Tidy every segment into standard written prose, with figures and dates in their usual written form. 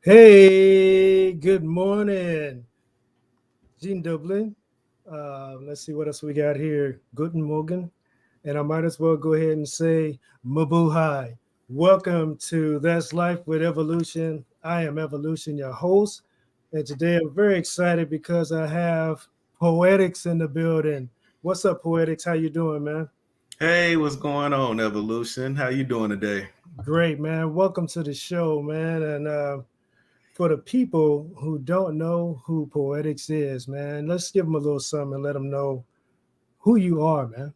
Hey, good morning, Jean Dublin. Let's see what else we got here. Guten Morgen. And I might as well go ahead and say Mabuhay. Welcome to That's Life with Evolution. I am Evolution, your host. And today I'm very excited because I have Poetics in the building. What's up, Poetics? How you doing, man? Hey, what's going on, Evolution? How you doing today? Great, man. Welcome to the show, man. And for the people who don't know who Poetics is, man, let's give them a little something and let them know who you are, man.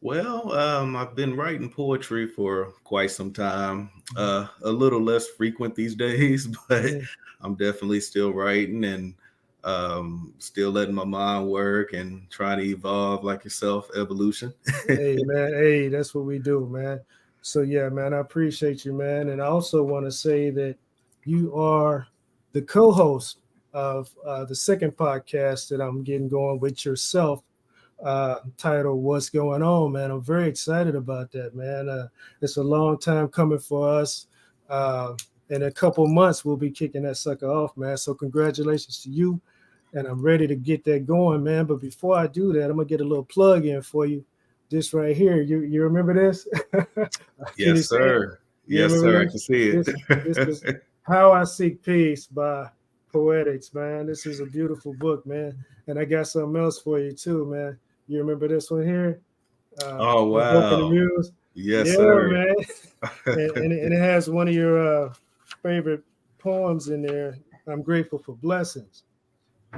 Well, I've been writing poetry for quite some time. A little less frequent these days, but Mhm. I'm definitely still writing and still letting my mind work and trying to evolve like yourself, Evolution. Hey, man. Hey, that's what we do, man. So, yeah, man, I appreciate you, man. And I also want to say that you are the co host of the second podcast that I'm getting going with yourself, titled What's Going On, man. I'm very excited about that, man. It's a long time coming for us. Uh, in a couple months, we'll be kicking that sucker off, man. So, congratulations to you. And I'm ready to get that going, man. But before I do that, I'm going to get a little plug in for you. This right here, you remember this? Can you Yes, see it? sir. You Yes, remember sir. I this? can see This is it. How I Seek Peace by Poetics, man. This is a beautiful book, man. And I got something else for you too, man. You remember this one here? Oh, Invoking the wow. Muse. Yes, Yeah, sir. man. And it has one of your favorite poems in there. I'm grateful for blessings.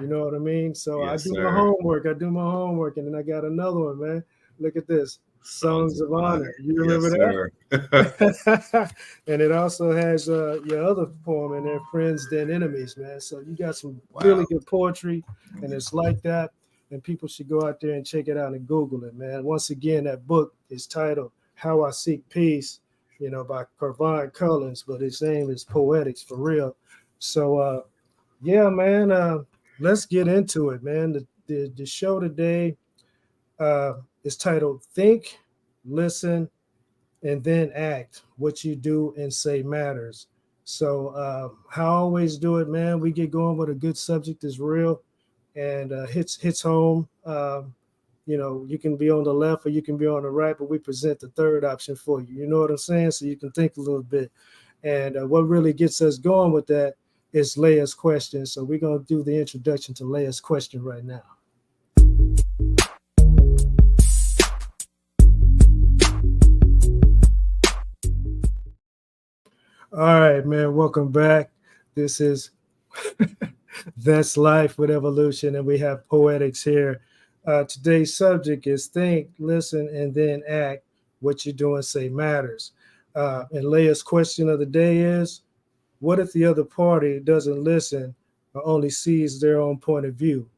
You know what I mean? So I Yes, do my sir. homework. I do my homework, and then I got another one, man. Look at this, Songs Songs of of Honor. Honor. You Yes, remember sir. that? And it also has your other poem in there, Friends Then Enemies, man. So you got some really Wow. good poetry, and it's like that. And people should go out there and check it out and Google it, man. Once again, that book is titled "How I Seek Peace," by Carvine Cullins, but his name is Poetics for real. So yeah, man. Let's get into it, man. The show today is titled "Think, Listen, and Then Act. What you do and say matters." So, how I always do it, man. We get going with a good subject is real and hits home. You can be on the left or you can be on the right, but we present the third option for you. You know what I'm saying? So you can think a little bit. And what really gets us going with that is Leia's question. So we're going to do the introduction to Leia's question right now. All right, man. Welcome back. This is That's Life with Evolution, and we have Poetics here. Today's subject is think, listen, and then act. What you do and say matters. And Leia's question of the day is, what if the other party doesn't listen or only sees their own point of view?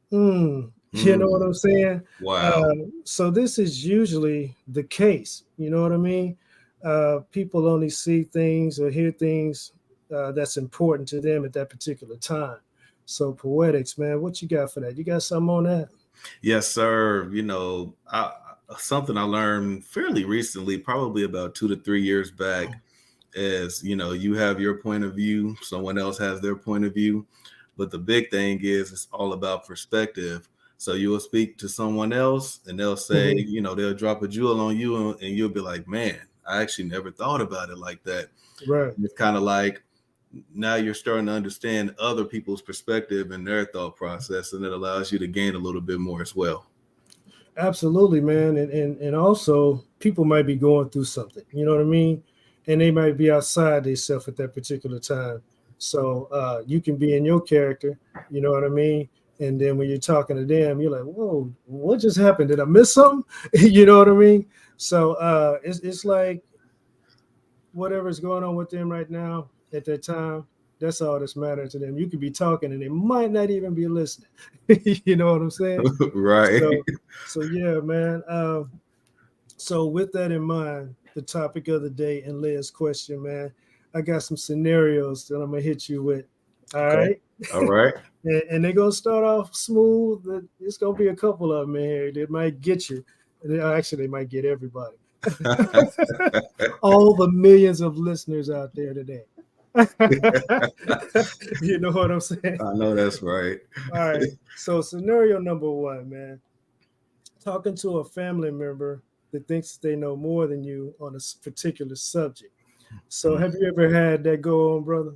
You know what Hmm. I'm saying? Wow. So this is usually the case. You know what I mean? People only see things or hear things that's important to them at that particular time. So poetics, man, what you got for that? You got something on that? Yes, sir. Something I learned fairly recently, probably about 2 to 3 years back, is you have your point of view, someone else has their point of view, but the big thing is it's all about perspective. So you will speak to someone else, and they'll say, Mhm. they'll drop a jewel on you, and you'll be like, "Man, I actually never thought about it like that." Right. It's kind of like now you're starting to understand other people's perspective and their thought process, and it allows you to gain a little bit more as well. Absolutely, man. And also people might be going through something, you know what I mean? And they might be outside themselves at that particular time. So you can be in your character, you know what I mean? And then when you're talking to them, you're like, whoa, what just happened? Did I miss something? You know what I mean? So it's like whatever's going on with them right now at that time, that's all that's mattering to them. You could be talking and they might not even be listening. You know what I'm saying? Right. So so yeah, man. So with that in mind, the topic of the day and Leia's question, man, I got some scenarios that I'm gonna hit you with. All Okay. right. All right. And they're gonna start off smooth. It's gonna be a couple of them in here that might get you. And actually they might get everybody. All the millions of listeners out there today. You know what I'm saying? I know that's right. All right. So scenario number one, man, talking to a family member that thinks they know more than you on a particular subject. So have you ever had that go on, brother?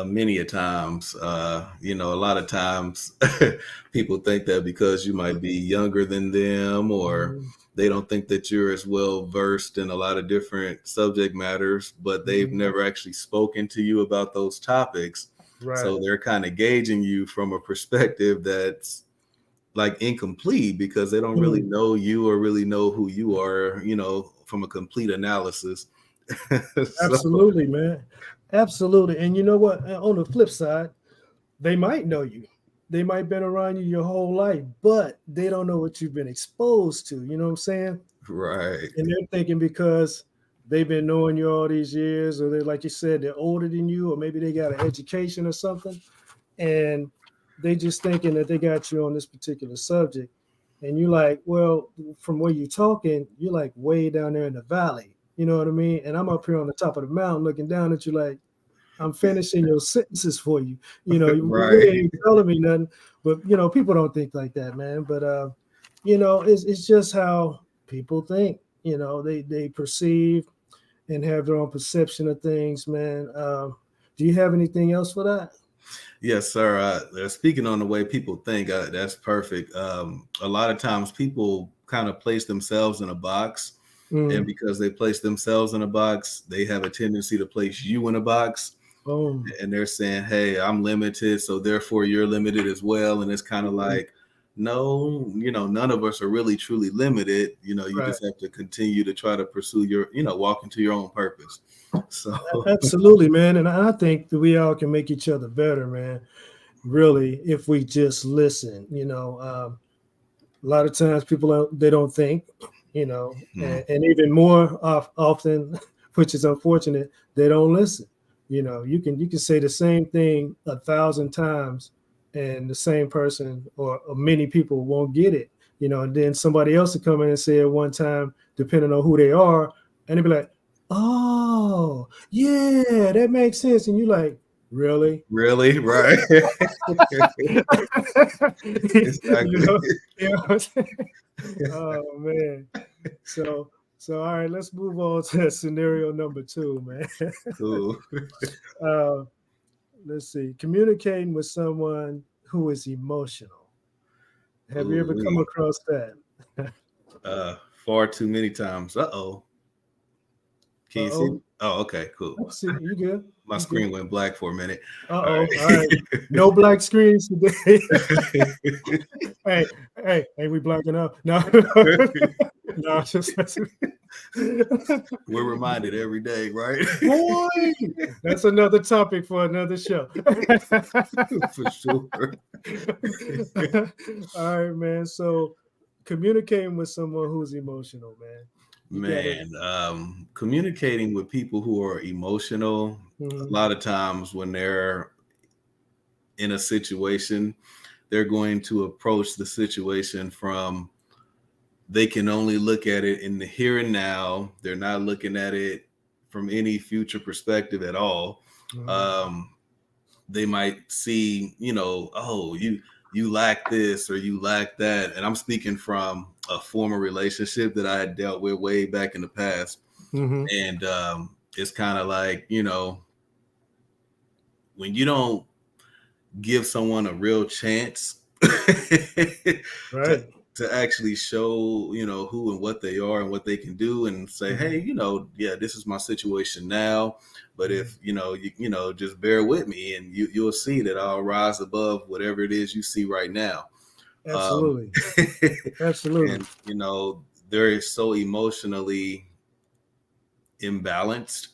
Many a times, a lot of times people think that because you might be younger than them, or Mhm. they don't think that you're as well versed in a lot of different subject matters, but they've Mhm. never actually spoken to you about those topics. Right. So they're kind of gauging you from a perspective that's like incomplete because they don't really Mm. know you or really know who you are, from a complete analysis. So, Absolutely, man. Absolutely. And you know what? On the flip side, they might know you. They might have been around you your whole life, but they don't know what you've been exposed to. You know what I'm saying? right. And they're thinking because they've been knowing you all these years, or they, like you said, they're older than you, or maybe they got an education or something, and they just thinking that they got you on this particular subject. And you're like, well, from where you're talking, you're like way down there in the valley. You know what I mean? And I'm up here on the top of the mountain looking down at you like, I'm finishing your sentences for you. You Right. really ain't telling me nothing. But people don't think like that, man. But it's just how people think. They perceive and have their own perception of things, man. Do you have anything else for that? Yes, sir. Speaking on the way people think, that's perfect. A lot of times people kind of place themselves in a box, and Mm, because they place themselves in a box, they have a tendency to place you in a box. boom. And they're saying, "Hey, I'm limited, so therefore you're limited as well." And it's kind of Mhm. like, no, none of us are really truly limited. You Right. just have to continue to try to pursue your, walk into your own purpose. So, Absolutely, man. And I think that we all can make each other better, man. Really, if we just listen. A lot of times people they don't think, hmm, and even more often, which is unfortunate, they don't listen. You can say the same thing 1,000 times, and the same person or many people won't get it. And then somebody else will come in and say it one time, depending on who they are, and they'll be like, "Oh, yeah, that makes sense," and you're like, "Really?" really, right? you Exactly. know, what I'm saying? Oh man. So all right, let's move on to scenario number two, man. Cool. uh, let's see. Communicating with someone who is emotional. Have you Ooh, ever come across that? uh, far too many times. Uh-oh. Can you see me? Uh-oh. Oh, okay, cool. Let's see. You good? My You good? screen went black for a minute. All Uh-oh. All right. right. No black screens today. Hey, we blacking out? No, no, just messing. We're reminded every day, right? Boy, that's another topic for another show. For sure. All right, man. So communicating with someone who's emotional, man. You gotta. Man, communicating with people who are emotional, a Mhm. lot of times when they're in a situation, they're going to approach the situation from they can only look at it in the here and now. They're not looking at it from any future perspective at all. Mhm. Um, they might see, oh, you lack this or you lack that. And I'm speaking from a former relationship that I had dealt with way back in the past. Mhm. And it's kind of like, when you don't give someone a real chance to Right. to actually show who and what they are and what they can do, and say, Mhm. hey, yeah, this is my situation now, but Mhm. if just bear with me, and you'll see that I'll rise above whatever it is you see right now. um Absolutely. Absolutely. and they're so emotionally imbalanced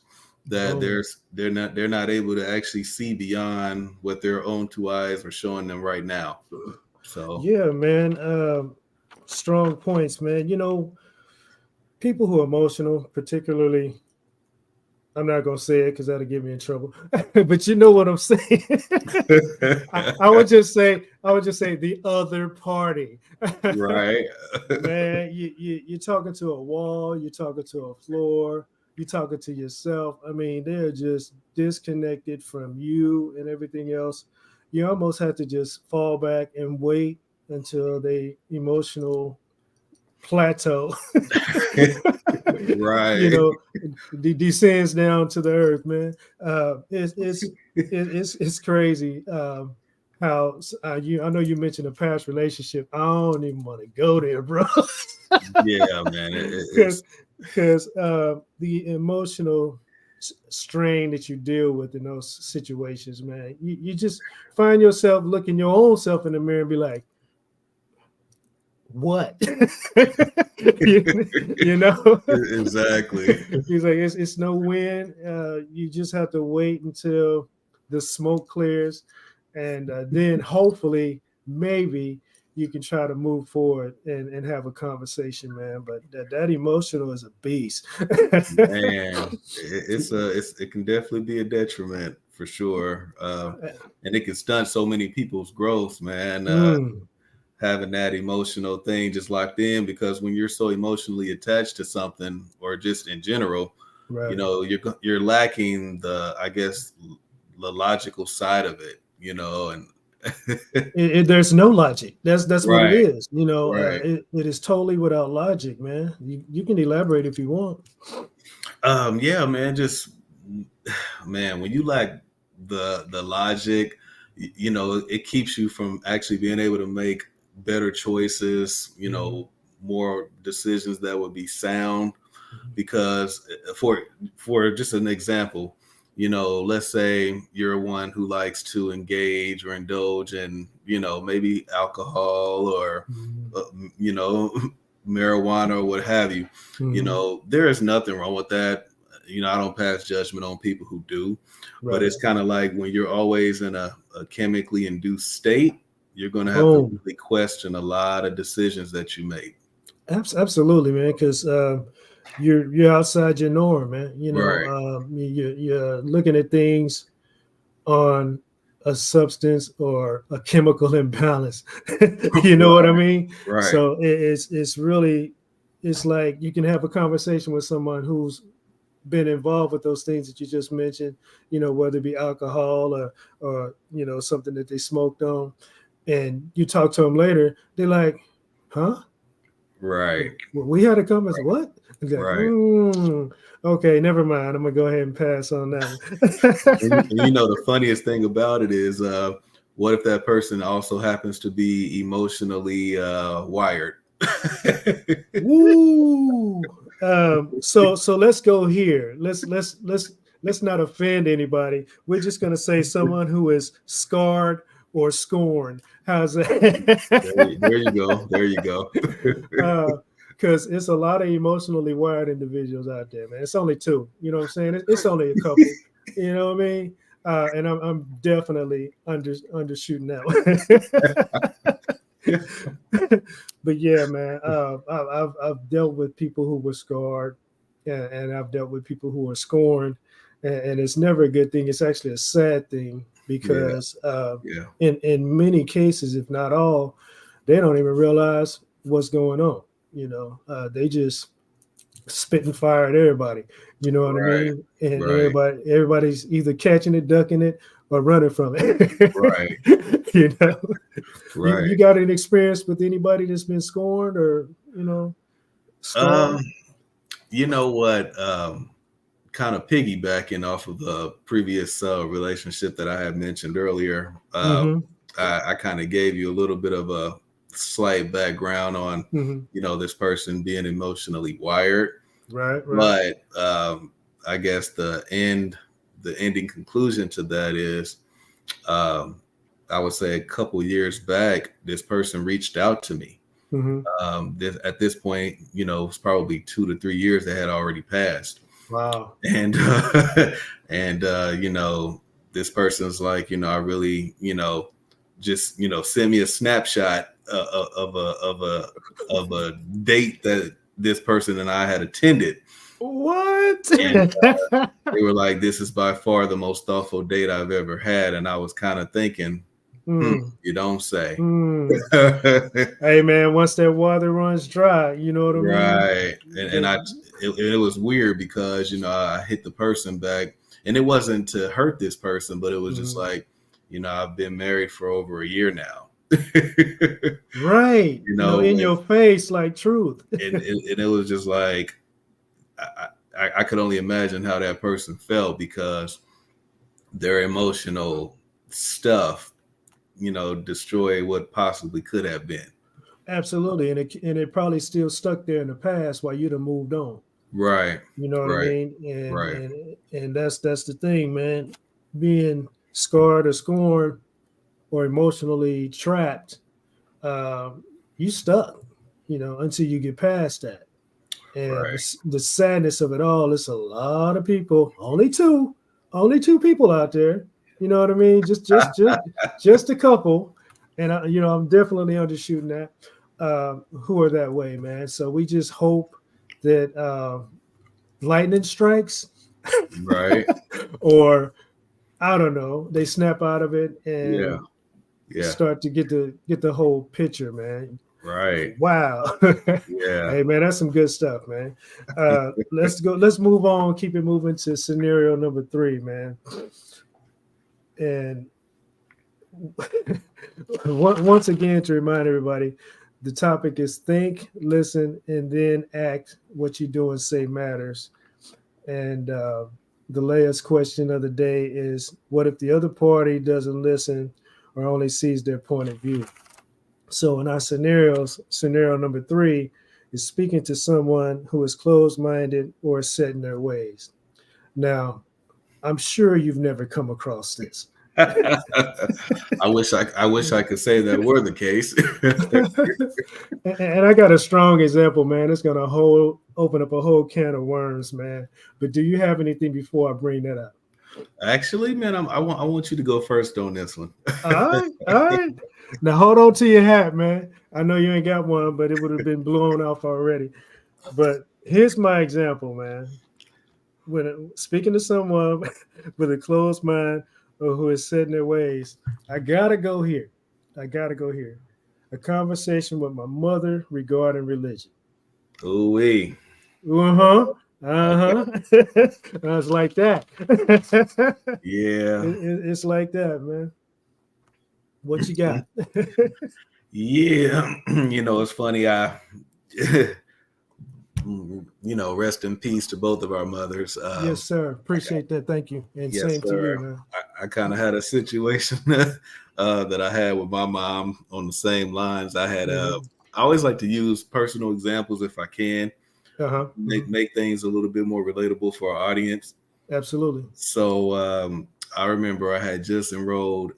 that Boom. they're not able to actually see beyond what their own two eyes are showing them right now. So Yeah, man. Strong points, man. People who are emotional, particularly, I'm not gonna say it because that'll get me in trouble. But you know what I'm saying. I would just say the other party. right. Man, you're talking to a wall, you're talking to a floor, you talking to yourself. I mean, they're just disconnected from you and everything else. You almost have to just fall back and wait until they emotional plateau, you Right. know, descends down to the earth, man. It's crazy. How I know you mentioned a past relationship. I don't even want to go there, bro. Yeah, man. because the emotional strain that you deal with in those situations, man, you just find yourself looking your own self in the mirror and be like, what? You know, Exactly. he's like, it's no win. You just have to wait until the smoke clears, and then hopefully maybe you can try to move forward and have a conversation, man. But that emotional is a beast. Man, it can definitely be a detriment for sure. And it can stunt so many people's growth, man. Mm, Having that emotional thing just locked in, because when you're so emotionally attached to something, or just in general, right. you're lacking the, I guess, the logical side of it, and There's no logic. That's what it right, is. right. It is totally without logic, man. You can elaborate if you want. Yeah, man, just man, when you lack the logic, it keeps you from actually being able to make better choices, Mhm, more decisions that would be sound. mhm, Because for just an example, let's say you're one who likes to engage or indulge in, maybe alcohol or mhm, uh, you know marijuana or what have you. mhm. There is nothing wrong with that. I don't pass judgment on people who do, but Right. it's kind of like when you're always in a chemically induced state, you're going to have to Boom. really question a lot of decisions that you make. Absolutely, man. Because you're outside your norm, man. Right. You're looking at things on a substance or a chemical imbalance. You know what I Right. mean? Right. So it's really, it's like you can have a conversation with someone who's been involved with those things that you just mentioned. Whether it be alcohol or something that they smoked on, and you talk to them later, they're like, huh? Right. Well, we had a conversation. What? He's like, Right. okay, never mind. I'm gonna go ahead and pass on And, that one. the funniest thing about it is, what if that person also happens to be emotionally wired? Woo. So let's go here. Let's not offend anybody. We're just gonna say someone who is scarred or scorned. How's that? There you go. There you go. Because it's a lot of emotionally wired individuals out there, man. It's only two. You know what I'm saying? It's only a couple. You know what I mean? And I'm definitely undershooting that one. But yeah, man, I've dealt with people who were scarred, and I've dealt with people who were scorned, and it's never a good thing. It's actually a sad thing Yeah. because Yeah. in many cases, if not all, they don't even realize what's going on. They just spitting fire at everybody. You know what I Right. mean? And Right. everybody's either catching it, ducking it, or running from it. Right. you know, you Right. got an experience with anybody that's been scorned or Um, scarred? you know what? Kind of piggybacking off of the previous relationship that I had mentioned earlier, Mm-hmm. I kind of gave you a little bit of a slight background on, Mm-hmm. this person being emotionally wired. Right, right. But I guess the ending conclusion to that is, um, I would say a couple years back, this person reached out to me. Mm-hmm. At this point, it's probably 2 to 3 years that had already passed, Wow. and and this person's like, I really, just send me a snapshot of a date that this person and I had attended, What? and they were like, this is by far the most thoughtful date I've ever had. And I was kind of thinking, Mm, You don't say. mm. Hey man, once that water runs dry, you know what I mean? Right. And it was weird because, I hit the person back, and it wasn't to hurt this person, but it was just Mhm. like, I've been married for over a year now. you Right. In and, your face, like truth. and it was just like, I could only imagine how that person felt because their emotional stuff, destroyed what possibly could have been. Absolutely. And it probably still stuck there in the past while you'd have moved on. Right. You know what I Right. mean? And Right. and that's the thing, man. Being scarred or scorned or emotionally trapped, um, you stuck, until you get past that. And Right. the sadness of it all, it's a lot of people, only two people out there. You know what I mean? Just a couple, and I'm definitely undershooting that. Who are that way, man? So we just hope that lightning strikes, Right. or I don't know, they snap out of it Yeah. and Yeah. start to get the whole picture, man. Right. Wow. Yeah. Hey man, that's some good stuff, man. Let's move on, keep it moving to scenario number 3, man. And once again, to remind everybody, the topic is think, listen, and then act. What you do and say matters. And the latest question of the day is, what if the other party doesn't listen or only sees their point of view? So in our scenario number 3 is speaking to someone who is closed-minded or set in their ways. Now, I'm sure you've never come across this. I wish I could say that were the case. And I got a strong example, man. It's gonna open up a whole can of worms, man. But do you have anything before I bring that up? Actually, man, I want you to go first on this one. All right, all right. Now hold on to your hat, man. I know you ain't got one, but it would have been blown off already. But here's my example, man. When speaking to someone with a closed mind or who is set in their ways, I gotta go here. I gotta go here. A conversation with my mother regarding religion. Ooh wee. Uh-huh. Okay. Uh-huh. It's like that. Yeah. It's like that, man. What you got? Yeah. It's funny. Rest in peace to both of our mothers. Yes, sir. Appreciate that. Thank you. And Yes, same to you, sir. man. I kind of had a situation that I had with my mom on the same lines. Hmm. I always like to use personal examples if I can, Uh-huh. make Hmm. make things a little bit more relatable for our audience. Absolutely. So I remember I had just enrolled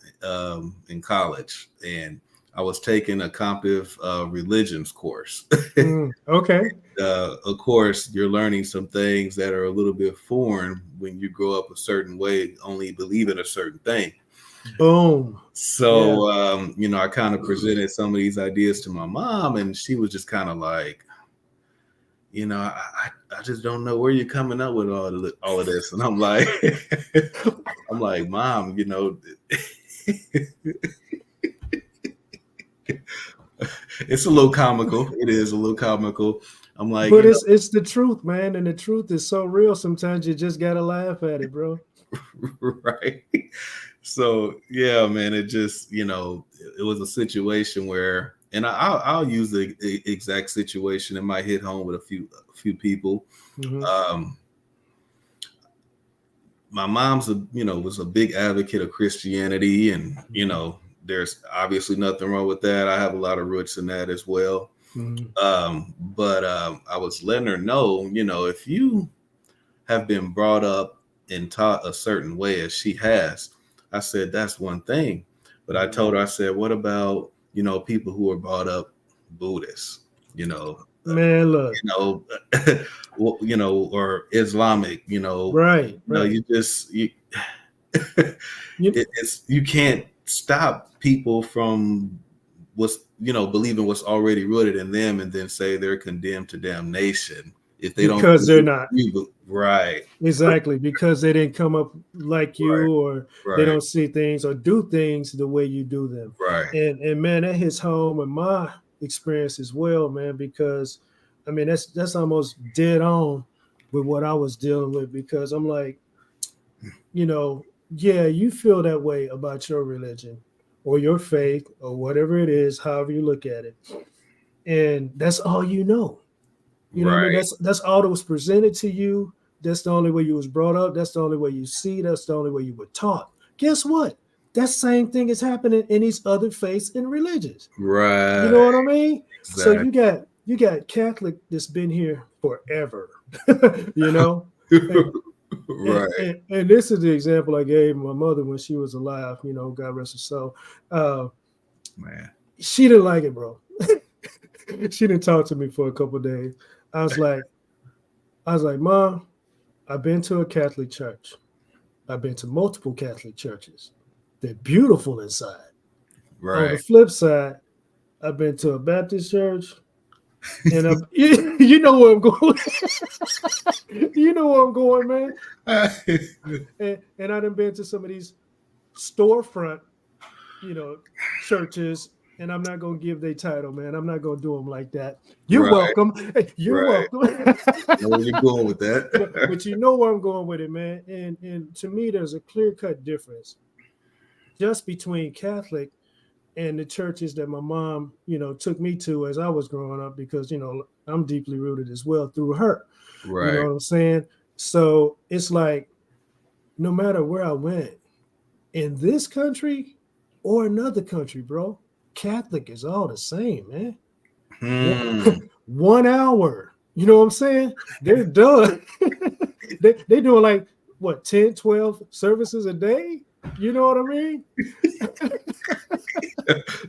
in college, and I was taking a comparative religions course. Okay. Of course, you're learning some things that are a little bit foreign when you grow up a certain way, only believe in a certain thing. Boom. Yeah. So, I kind of presented some of these ideas to my mom, and she was just kind of like, I just don't know where you're coming up with all of this. And I'm like, I'm like, Mom, it's a little comical. It is a little comical. I'm like, But it's the truth, man, and the truth is so real. Sometimes you just gotta laugh at it, bro. right. So yeah, man, it just it was a situation where, and I'll use the exact situation. It might hit home with a few people. Hmm. Um, my mom's was a big advocate of Christianity, and there's obviously nothing wrong with that. I have a lot of roots in that as well. Hmm. But I was letting her know, if you have been brought up and taught a certain way as she has, I said, that's one thing. But I told her, I said, what about, people who are brought up Buddhist, Man, look. you know, or Islamic, Right, right. you just, You, you can't stop people from believing what's already rooted in them and then say they're condemned to damnation if they don't because they're believe not. you, right, Exactly, because they didn't come up like right, you, or they right, don't see things or do things the way you do them. right, And man, that hits home in my experience as well, man, because I mean that's almost dead on with what I was dealing with, because I'm like, yeah, you feel that way about your religion or your faith or whatever it is, however you look at it. And that's all you know. You know what I mean? right, That's all that was presented to you. That's the only way you was brought up. That's the only way you see. That's the only way you were taught. Guess what? That same thing is happening in these other faiths and religions. You know right, what I mean? So exactly. you got Catholic that's been here forever. you know, and, Right, and this is the example I gave my mother when she was alive. God rest her soul. Uh, man. she didn't like it, bro. She didn't talk to me for a couple of days. I was like, Mom, I've been to a Catholic church. I've been to multiple Catholic churches. They're beautiful inside. On the Right. flip side, I've been to a Baptist church, and you know where I'm going. You know where I'm going, man. And I done been to some of these storefront, you know, churches, and I'm not gonna give their title, man. I'm not gonna do them like that. You're Right, welcome. You're right. welcome. Know where you're going with but that. but you know where I'm going with it, man. And to me, there's a clear cut difference just between Catholic and the churches that my mom, took me to as I was growing up, because I'm deeply rooted as well through her. You know Right, what I'm saying? So it's like no matter where I went in this country or another country, bro, Catholic is all the same, man. One, hmm. 1 hour. You know what I'm saying? They're done. they doing like what, 10, 12 services a day? You know what I mean?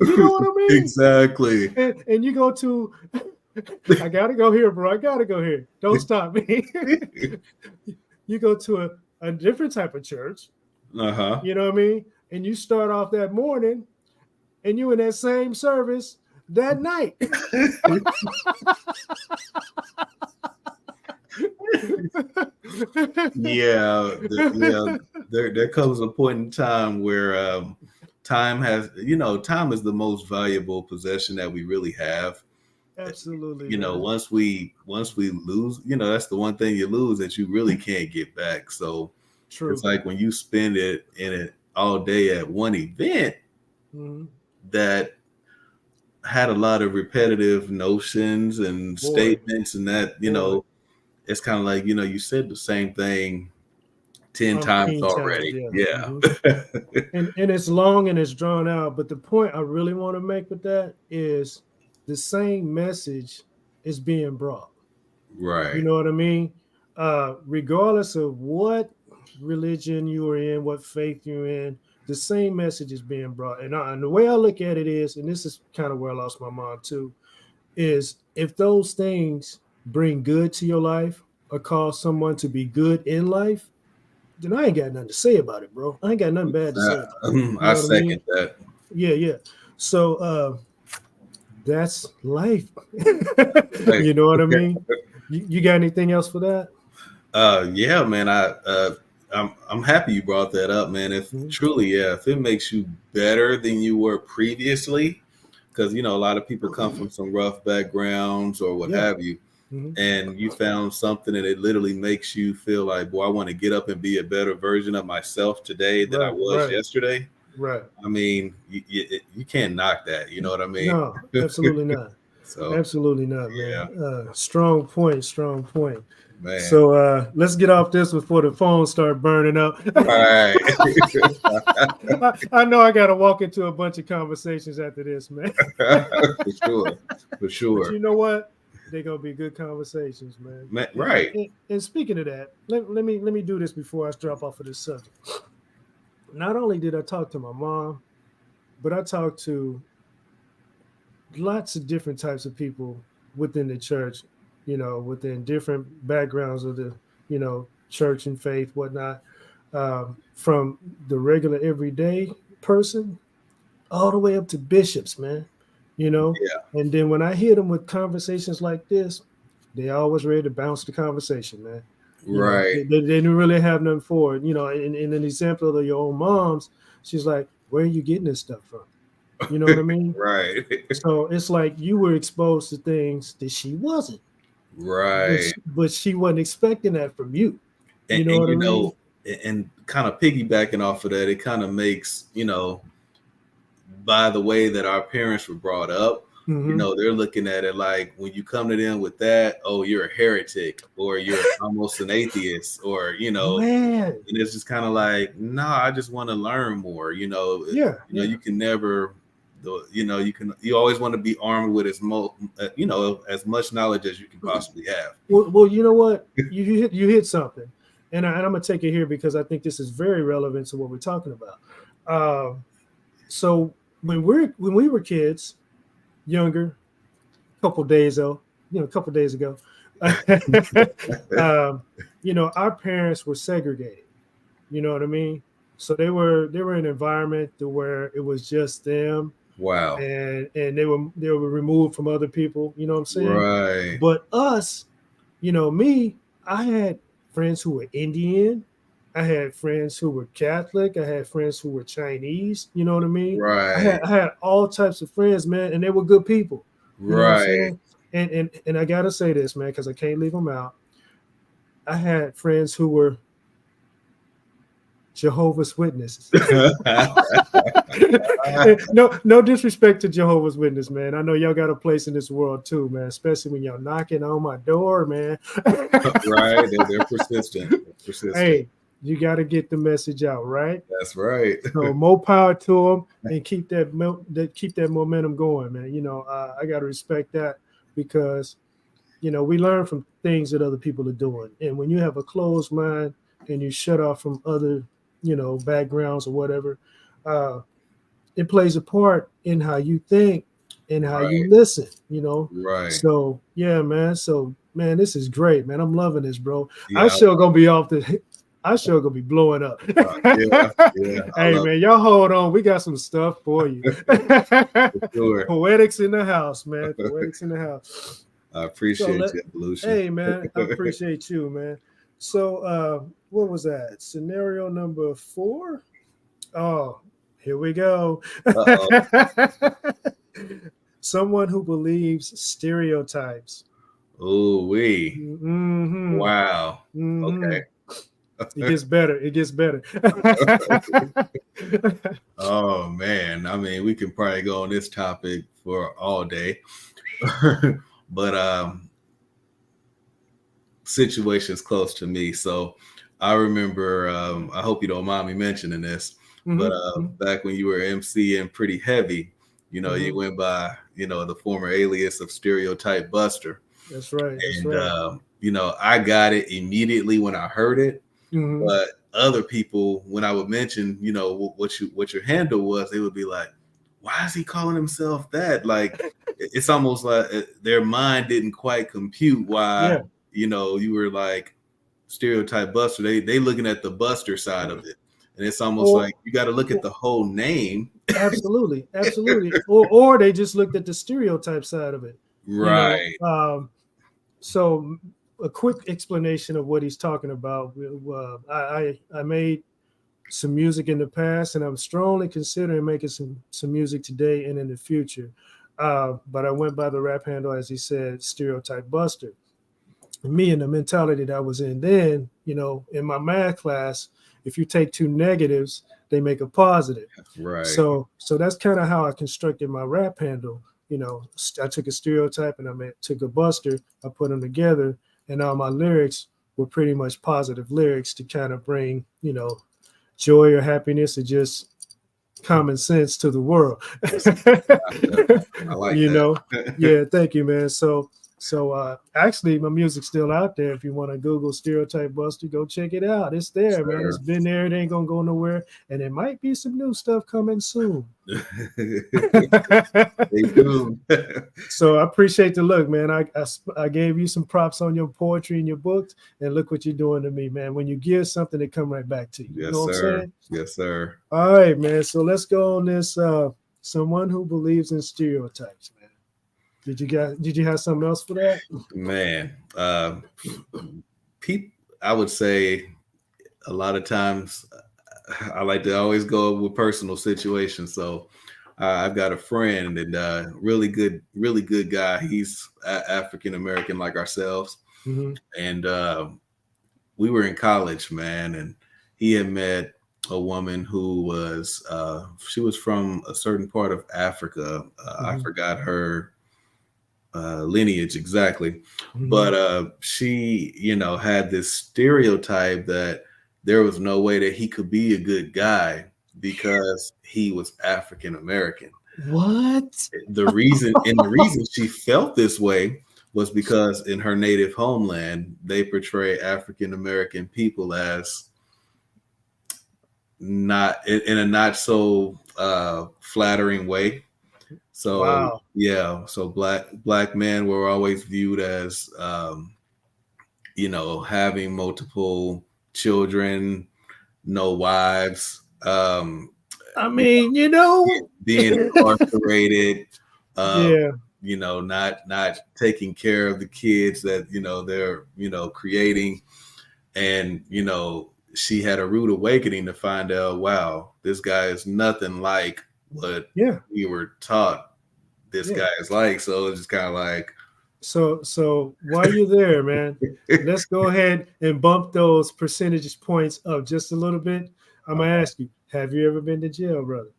You know what I mean? Exactly. And you go to, I gotta go here, bro. I gotta go here. Don't stop me. You go to a different type of church, Uh-huh. you know what I mean? And you start off that morning and you in that same service that night. Yeah, there comes a point in time where time is the most valuable possession that we really have. Absolutely, man. Once we lose, that's the one thing you lose that you really can't get back. So it's True. like when you spend it in it all day at one event Mhm. that had a lot of repetitive notions and Boy, statements, and that boy, it's kind of like you said the same thing 10 times umpteen times, already. yeah. Yeah. Mhm. And it's long and it's drawn out. But the point I really want to make with that is the same message is being brought. You Right. know what I mean? Regardless of what religion you are in, what faith you're in, the same message is being brought. And the way I look at it is, and this is kind of where I lost my mom too, is if those things bring good to your life or cause someone to be good in life, then I ain't got nothing to say about it, bro. I ain't got nothing bad to say about it. You I know what I mean? second that. Yeah, yeah. So that's life. Like, You know what I mean? You got anything else for that? yeah, man. I'm happy you brought that up, man. If Mhm. truly, yeah, if it makes you better than you were previously, because a lot of people come from some rough backgrounds or what Yeah. have you, Hmm. and you found something and it literally makes you feel like, boy, I want to get up and be a better version of myself today than I Right, was right, yesterday. right. I mean, you can't knock that. You know what I mean? No, absolutely not. So, Absolutely not, man. yeah, Strong point, strong point. man. So let's get off this before the phones start burning up. All right. I know I got to walk into a bunch of conversations after this, man. For sure. For But sure. you know what? They're gonna be good conversations, man. Man, And, and, right. and, and speaking of that, let me do this before I drop off of this subject. Not only did I talk to my mom, but I talked to lots of different types of people within the church, within different backgrounds of the, church and faith, whatnot, from the regular everyday person all the way up to bishops, man, you know. Yeah. And then when I hear them with conversations like this, They always ready to bounce the conversation, man. You know, Right. they didn't really have nothing for it. You know, in an example of your own mom's, she's like, where are you getting this stuff from? You know what I mean? Right. So it's like you were exposed to things that she wasn't, Right. but she wasn't expecting that from you. You know And what I mean? and kind of piggybacking off of that, it kind of makes, by the way that our parents were brought up, Mm-hmm. they're looking at it like when you come to them with that, oh, you're a heretic or you're almost an atheist, or Man, and it's just kind of like, no, I just want to learn more. yeah, yeah. You can never, you always want to be armed with as much knowledge as you can possibly have. Well, you know what? You hit something, and I'm gonna take it here because I think this is very relevant to what we're talking about. So when we were kids, younger, a couple days ago, um, our parents were segregated. You know what I mean? So they were in an environment to where it was just them, Wow. and they were removed from other people. You know what I'm saying? Right. But us, me, I had friends who were Indian. I had friends who were Catholic. I had friends who were Chinese. You know what I mean? I had Right. I had all types of friends, man, and they were good people. You know what I'm Right. saying? And I gotta say this, man, because I can't leave them out. I had friends who were Jehovah's Witnesses. No disrespect to Jehovah's Witness, man. I know y'all got a place in this world too, man. Especially when y'all knocking on my door, man. Right. They're persistent. They're persistent. Hey, you got to get the message out, right? That's right. So more power to them, and keep that momentum going, man. I got to respect that because we learn from things that other people are doing, and when you have a closed mind and you shut off from other backgrounds or whatever, uh, it plays a part in how you think and how you Right. listen. Right. So yeah, man. So man, this is great, man. I'm loving this, bro. I Yeah. sure gonna be off the I sure gonna be blowing up. Yeah. Yeah. I Hey love man, y'all hold on. We got some stuff for you. it. For sure. Poetics in the house, man. Poetics in the house. I So appreciate you, Ev.O.Lution. hey man, I appreciate you, man. So what was that? Scenario number 4? Oh, here we go. Uh-oh. Someone who believes stereotypes. Oh, we. Mm-hmm. Wow. Mm-hmm. Okay. It gets better. It gets better. Oh man. I mean, we can probably go on this topic for all day. But situations close to me. So I remember, I hope you don't mind me mentioning this, but Mm-hmm. back when you were MCing pretty heavy, you Mm-hmm. went by, the former alias of Stereotype Buster. That's right. That's And, right. I got it immediately when I heard it. Mm-hmm. But other people, when I would mention, what your handle was, they would be like, why is he calling himself that? Like, it's almost like their mind didn't quite compute why, Yeah. you were like Stereotype Buster. They looking at the Buster side of it. And it's almost Or, like you got to look at or the whole name. absolutely, absolutely. Or they just looked at the stereotype side of it. You know. Right. So a quick explanation of what he's talking about. I made some music in the past, and I'm strongly considering making some music today and in the future. But I went by the rap handle, as he said, Stereotype Buster. And me and the mentality that I was in then, in my math class, if you take two negatives, they make a positive. Right. So that's kind of how I constructed my rap handle. I took a stereotype and took a buster, I put them together, and all my lyrics were pretty much positive lyrics to kind of bring, joy or happiness or just common sense to the world. I like you know, that. yeah, thank you, man. So actually my music's still out there. If you want to Google Stereotype Buster, go check it out. It's there, man. It's Sure. been there. It ain't gonna go nowhere. And it might be some new stuff coming soon. They do. So I appreciate the look, man. I gave you some props on your poetry and your books, and look what you're doing to me, man. When you give something, it come right back to you. You Yes, know what I'm sir. saying? Yes, sir. All right, man. So let's go on this. Someone who believes in stereotypes, man. Did you have something else for that? Man, people, I would say a lot of times I like to always go with personal situations. So I've got a friend and really good guy. He's African American like ourselves, Mm-hmm. and we were in college, man, and he had met a woman who was she was from a certain part of Africa. I Mm-hmm. forgot her lineage exactly, Mm-hmm. but she, had this stereotype that there was no way that he could be a good guy because he was African American. What? The reason she felt this way was because in her native homeland they portray African American people as not in a not so flattering way. So Wow. yeah, so black men were always viewed as having multiple children, no wives, I you mean, being incarcerated, uh, yeah, not taking care of the kids that they're creating, and she had a rude awakening to find out, wow, this guy is nothing like what yeah, we were taught this yeah. guy is like. So it's just kind of like, So while you're there, man, let's go ahead and bump those percentage points up just a little bit. I'm gonna ask you, have you ever been to jail, brother?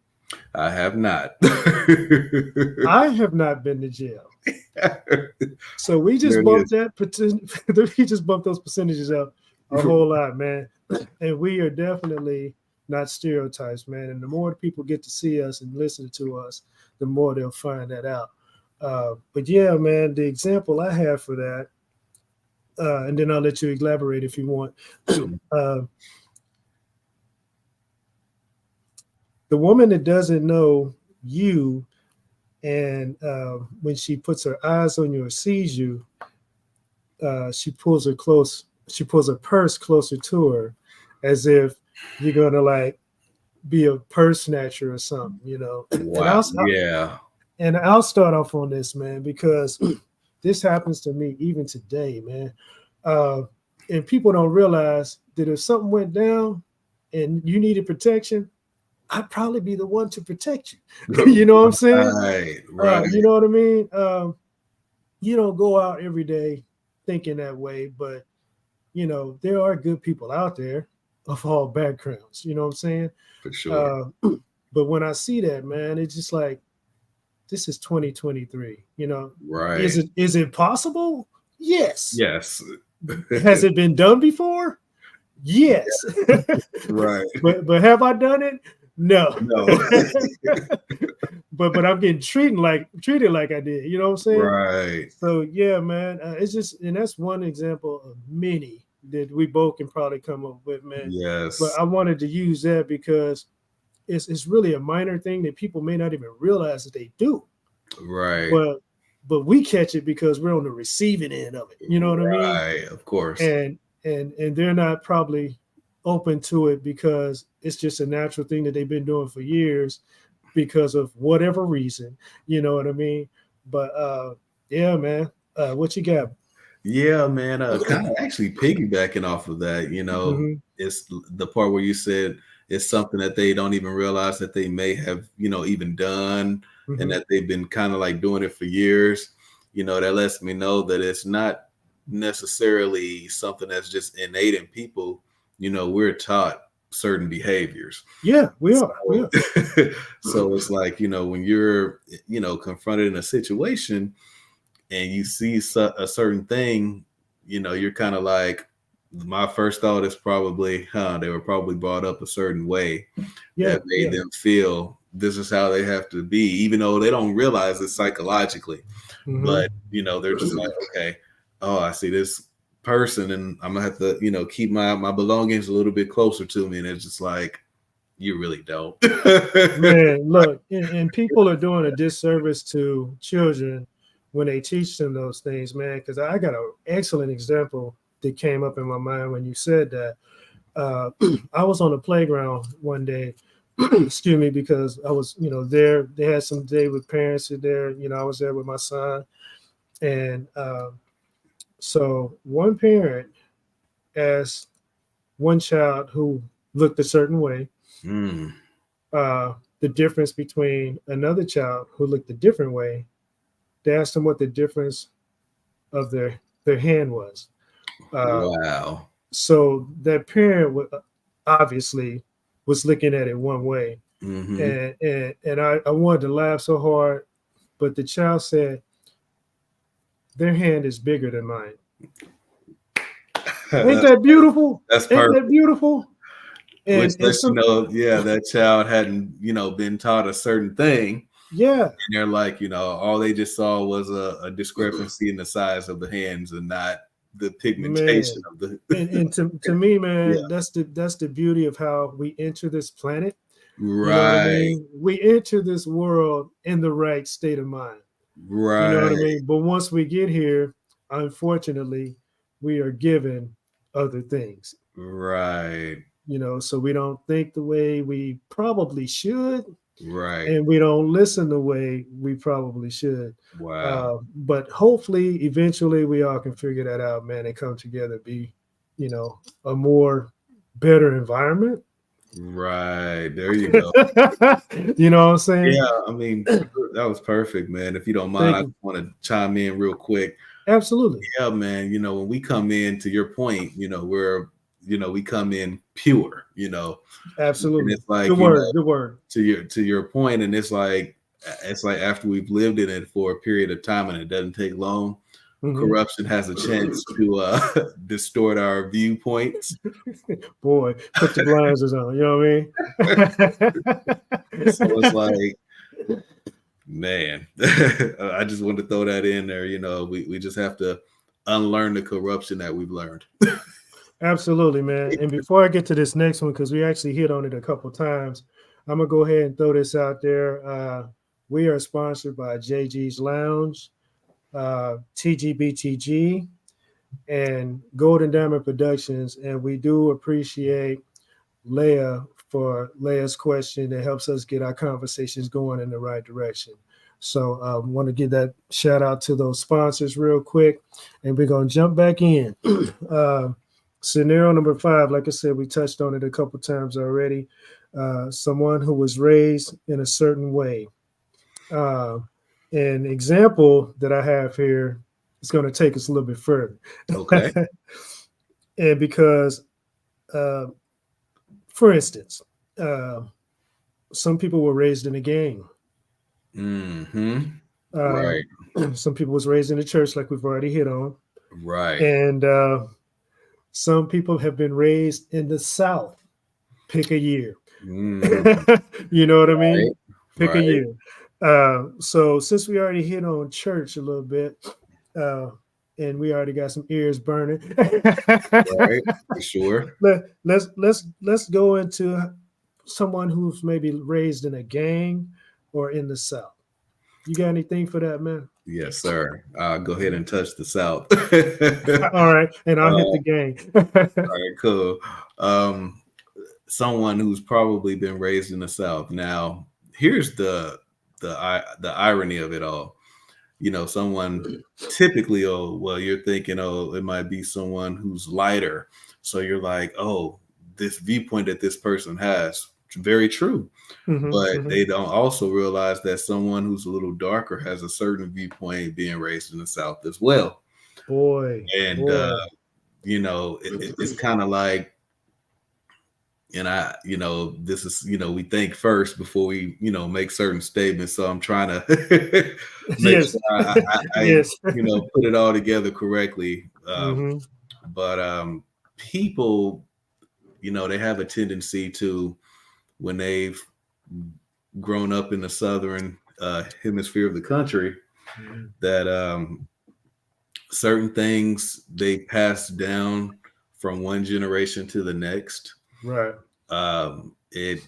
I have not. I have not been to jail. So we There just it bumped is. that we just bumped those percentages up a whole lot, man. And we are definitely not stereotypes, man. And the more people get to see us and listen to us, the more they'll find that out. But yeah, man, the example I have for that, and then I'll let you elaborate if you want. uh, the woman that doesn't know you, and when she puts her eyes on you or sees you, she pulls her close. She pulls her purse closer to her, as if you're gonna like be a purse snatcher or something. And Wow. Yeah. I'll start off on this, man, because this happens to me even today, man. Uh, and people don't realize that if something went down and you needed protection, I'd probably be the one to protect you. You know what I'm saying? Right. Right. You know what I mean? You don't go out every day thinking that way, but there are good people out there of all backgrounds. You know what I'm saying? For sure. Uh, but when I see that, man, it's just like this is 2023. Is Right. it possible? Yes. Yes. Has it been done before? Yes. Right. but have I done it? No. No. but I'm getting treated like I did. You know what I'm saying? Right. So yeah, man, it's just, and that's one example of many that we both can probably come up with, man. But Yes. I wanted to use that because it's really a minor thing that people may not even realize that they do, Right. but we catch it because we're on the receiving end of it. You know what I mean? Right. Of course. And they're not probably open to it because it's just a natural thing that they've been doing for years because of whatever reason. You know what I mean? But yeah, man, what you got? Yeah, man. Kind of actually piggybacking off of that, Mm-hmm. it's the part where you said it's something that they don't even realize that they may have, even done, and Mm-hmm. that they've been kind of like doing it for years. That lets me know that it's not necessarily something that's just innate in people. We're taught certain behaviors. Yeah, we So, are. We are. so it's like, when you're, confronted in a situation and you see a certain thing, you're kind of like, my first thought is probably, they were probably brought up a certain way Yeah, that made yeah. them feel this is how they have to be, even though they don't realize it psychologically. Mm-hmm. But, they're just like, okay, oh, I see this person and I'm gonna have to, keep my belongings a little bit closer to me. And it's just like, you really don't. Man, look, and people are doing a disservice to children when they teach them those things, man. Because I got an excellent example that came up in my mind when you said that. I was on the playground one day, excuse me, because I was, there. They had some day with parents in there. I was there with my son, and so one parent asked one child who looked a certain way Mm. the difference between another child who looked a different way. They asked them what the difference of their hand was. Uh, Wow. so that parent obviously was looking at it one way, Mm-hmm. and I wanted to laugh so hard, but the child said their hand is bigger than mine. Ain't that beautiful? That's Ain't perfect. that beautiful? Which And lets you so know, yeah, that child hadn't, been taught a certain thing. yeah, And they're like, all they just saw was a discrepancy in the size of the hands and not the pigmentation man. of the And to me, yeah. man, that's the beauty of how we enter this planet. You know what I Right. mean? We enter this world in the right state of mind. You know what I Right. mean? But once we get here, unfortunately, we are given other things. Right. So we don't think the way we probably should, Right. and we don't listen the way we probably should. Wow. But hopefully, eventually, we all can figure that out, man, and come together, be, a more better environment. Right. There you go. You know what I'm saying? Yeah, I mean, that was perfect, man. If you don't mind, Thank I you. just want to chime in real quick. Absolutely. Yeah, man, when we come in, to your point, we come in pure, and Absolutely. it's like, Good word. Good word. to your point, and it's like after we've lived in it for a period of time and it doesn't take long, Hmm. corruption has a chance to distort our viewpoints. Boy, put your blinders on. You know what I So it's mean? like, man, I just wanted to throw that in there. We just have to unlearn the corruption that we've learned. Absolutely, man. And before I get to this next one, because we actually hit on it a couple times, I'm gonna go ahead and throw this out there. We are sponsored by JG's Lounge, TGBTG, and Golden Diamond Productions, and we do appreciate Leah for Leah's question that helps us get our conversations going in the right direction. So I want to give that shout out to those sponsors real quick, and we're gonna jump back in. uh, Scenario number 5, like I said, we touched on it a couple times already. Someone who was raised in a certain way. Uh, an example that I have here is going to take us a little bit further, Okay. and because, uh, for instance, uh, some people were raised in a gang. Mm-hmm. Uh, Right. some people was raised in a church, like we've already hit on, Right. and some people have been raised in the South. Pick a year. Mm, You know what I right. mean? Pick a Right. year. So since we already hit on church a little bit, uh, and we already got some ears burning, Right. For sure. let's go into someone who's maybe raised in a gang or in the South. You got anything for that, man? Yes, sir. Go ahead and touch the South. All right, and I'll hit All the gang. right, cool. Um, Someone who's probably been raised in the South. Now, here's the irony of it all. Someone typically, oh, well, you're thinking, oh, it might be someone who's lighter. So you're like, oh, this viewpoint that this person has, very true. Hmm. But Hmm. they don't also realize that someone who's a little darker has a certain viewpoint being raised in the South as well. Boy, And, boy. it's kind of like, and this is, we think first before we, make certain statements. So I'm trying to make Yes, sure I yes. put it all together correctly. Hmm. But people, they have a tendency to, when they've grown up in the southern hemisphere of the country, that certain things they pass down from one generation to the next. Right. It,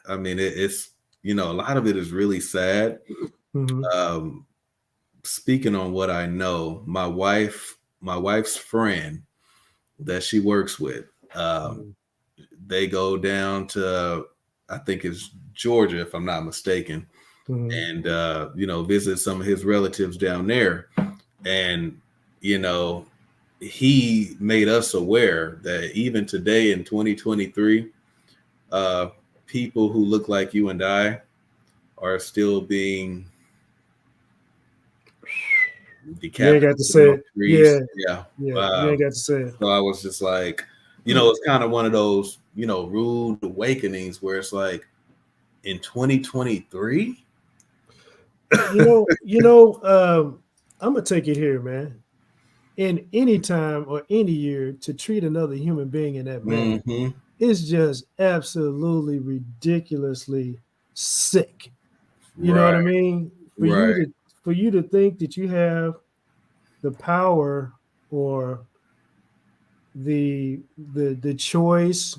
I mean, it's, a lot of it is really sad. Hmm. Um, Speaking on what I know, my wife's friend that she works with, um, Hmm. they go down to, I think it's Georgia, if I'm not mistaken, Mhm. and visit some of his relatives down there. And you know, he made us aware that even today in 2023, uh, people who look like you and I are still being You ain't got to decapitated say on it. trees. Yeah, Yeah. yeah. You Uh, ain't got to say it. so I was just like, it's kind of one of those, rude awakenings where it's like in 2023. I'm gonna take it here, man. In any time or any year to treat another human being in that manner Hmm. is just absolutely ridiculously sick. You know what I Right. mean? Right. For you to think that you have the power or the the choice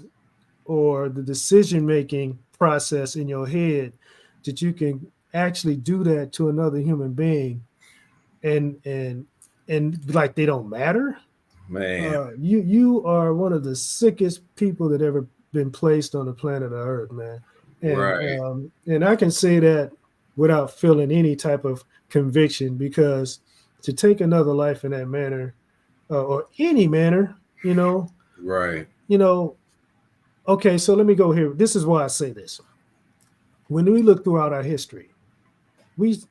or the decision making process in your head that you can actually do that to another human being and like they don't matter. Man. You are one of the sickest people that ever been placed on the planet of Earth, man. Right. And I can say that without feeling any type of conviction, because to take another life in that manner, or any manner, Right. you know. Okay, so let me go here. This is why I say this. When we look throughout our history, we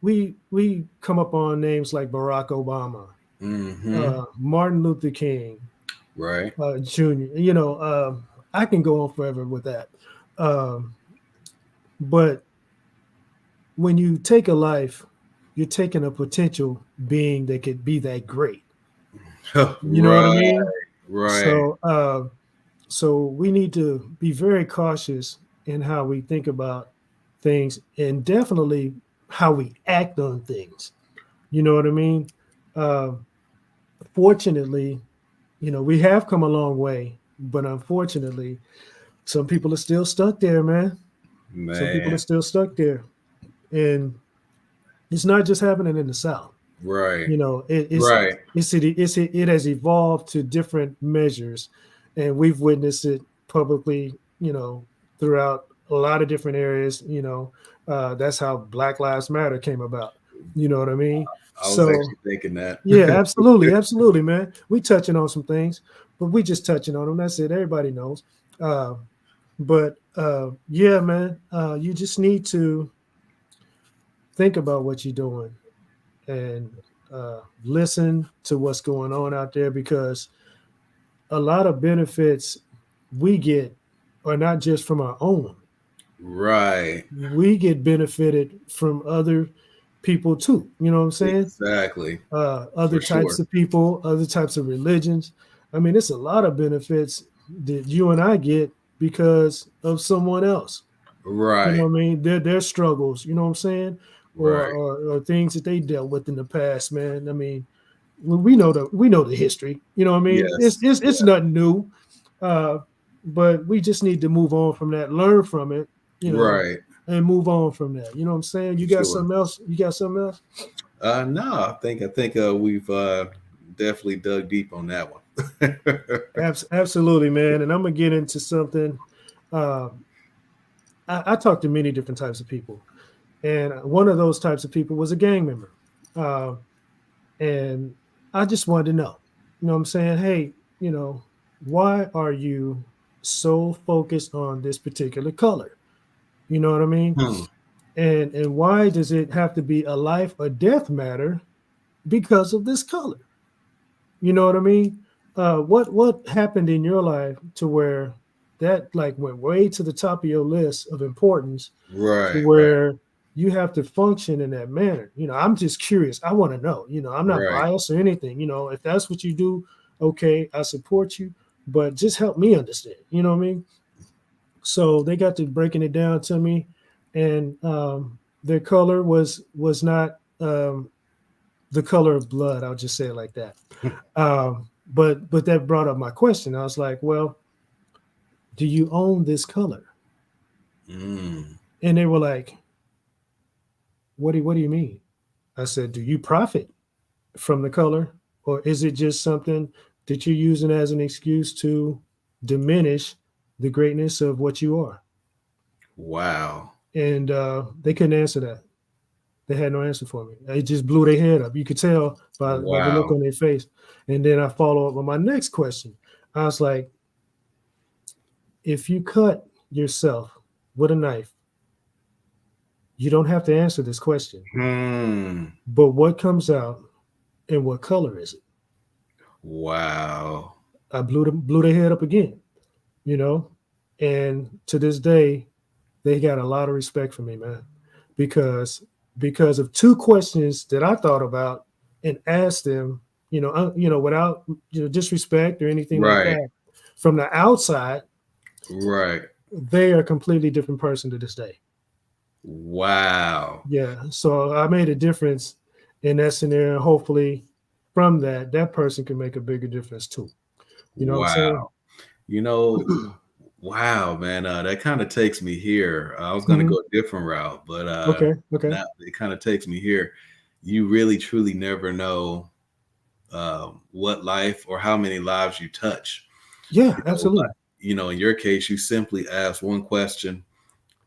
come up on names like Barack Obama, Hmm. Martin Luther King, Right. Jr. I can go on forever with that. Um, but when you take a life, you're taking a potential being that could be that great. You know what I Right. mean? Right. So we need to be very cautious in how we think about things, and definitely how we act on things. You know what I mean? Uh, Fortunately, we have come a long way, but unfortunately, some people are still stuck there, man. Some people are Man. still stuck there, and it's not just happening in the South. Right. You know, Right. it has evolved to different measures, and we've witnessed it publicly. Throughout a lot of different areas. That's how Black Lives Matter came about. You know what I mean? I was So actually thinking that. yeah, absolutely, absolutely, man. We touching on some things, but we just touching on them. That's it. Everybody knows. Uh, but yeah, man, you just need to think about what you're doing and listen to what's going on out there, because a lot of benefits we get are not just from our own. Right. We get benefited from other people too. You know what I'm saying? Exactly. Other For types sure. of people, other types of religions. I mean, it's a lot of benefits that you and I get because of someone else. You know Right. what I mean? Their struggles. You know what I'm saying? Or, Right. or things that they dealt with in the past, man. I mean, we know the history. You know what I mean? It's Yes. it's Yeah. it's nothing new, uh, but we just need to move on from that, learn from it, Right. and move on from that. You know what I'm saying? You For got sure. something else? You got something else? No, I think we've definitely dug deep on that one. Absolutely, man. And I'm gonna get into something. Uh, I talked to many different types of people, and one of those types of people was a gang member. Uh, and I just wanted to know, what I'm saying? Hey, you know, why are you so focused on this particular color? You know what I mean? Hmm. And why does it have to be a life or death matter because of this color? You know what I mean? What happened in your life to where that like went way to the top of your list of importance, to Right. Right. where you have to function in that manner? I'm just curious. I want to know. I'm not Right. biased or anything. If that's what you do, okay, I support you, but just help me understand. You know what I mean? So they got to breaking it down to me, and their color was not the color of blood. I'll just say it like that. But that brought up my question. I was like, well, do you own this color? Mm. And they were like, what do you mean? I said, do you profit from the color, or is it just something that you're using as an excuse to diminish the greatness of what you are. Wow. And they couldn't answer that. They had no answer for me. It just blew their head up. You could tell by the look Wow. on their face. And then I follow up with my next question. I was like, if you cut yourself with a knife, you don't have to answer this question. Hmm. But what comes out and what color is it? Wow. I blew their head up again, you know? And to this day, they got a lot of respect for me, man, because because of two questions that I thought about and asked them, without disrespect or anything like Right. that. From the outside, Right. they are a completely different person to this day. Wow. Yeah, so I made a difference in that scenario. Hopefully, from that person can make a bigger difference too. You know what I'm saying? Wow. You know, wow, man. That kind of takes me here. I was going to Mhm. go a different route, but Okay. Okay. now it kind of takes me here. You really, truly never know what life or how many lives you touch. Yeah, You know, absolutely. in your case, you simply asked one question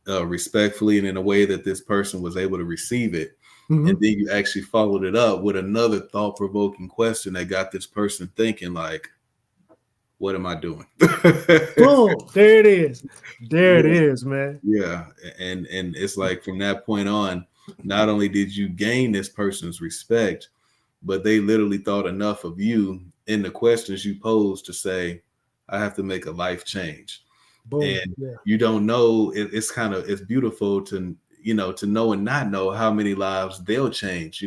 respectfully and in a way that this person was able to receive it. And Hmm. then you actually followed it up with another thought provoking question that got this person thinking, like, what am I doing? Boom! There it is. There it Yeah, is, man. yeah. And it's like from that point on, not only did you gain this person's respect, but they literally thought enough of you in the questions you posed to say, I have to make a life change. Boom. And Yeah. you don't know, it's beautiful to to know and not know how many lives they'll change,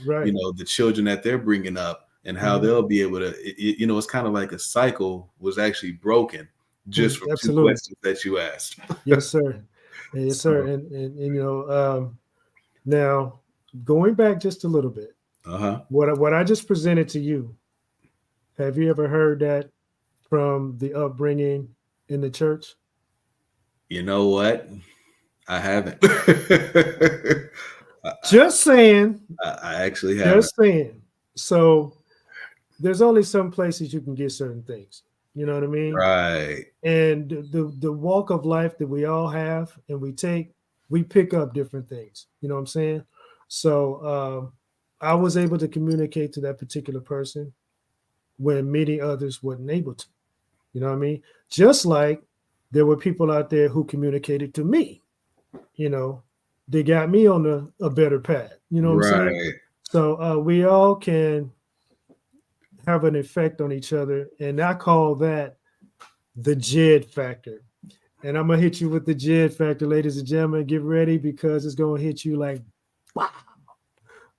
Right. the children that they're bringing up and how Hmm. they'll be able to it's kind of like a cycle was actually broken just from two Absolutely. questions that you asked. Yes, sir. Yes, sir. So And now going back just a little bit, uh-huh. what I just presented to you, have you ever heard that from the upbringing in the church? You know what, I haven't. I, Just saying. I actually haven't. Just saying. So there's only some places you can get certain things. You know what I mean? Right. And the walk of life that we all have and we pick up different things. You know what I'm saying? So I was able to communicate to that particular person when many others weren't able to. You know what I mean? Just like there were people out there who communicated to me. You know, they got me on a better path. You know what I'm saying? Right. So we all can have an effect on each other, and I call that the Jed factor. And I'm gonna hit you with the Jed factor, ladies and gentlemen. Get ready because it's gonna hit you like, wow.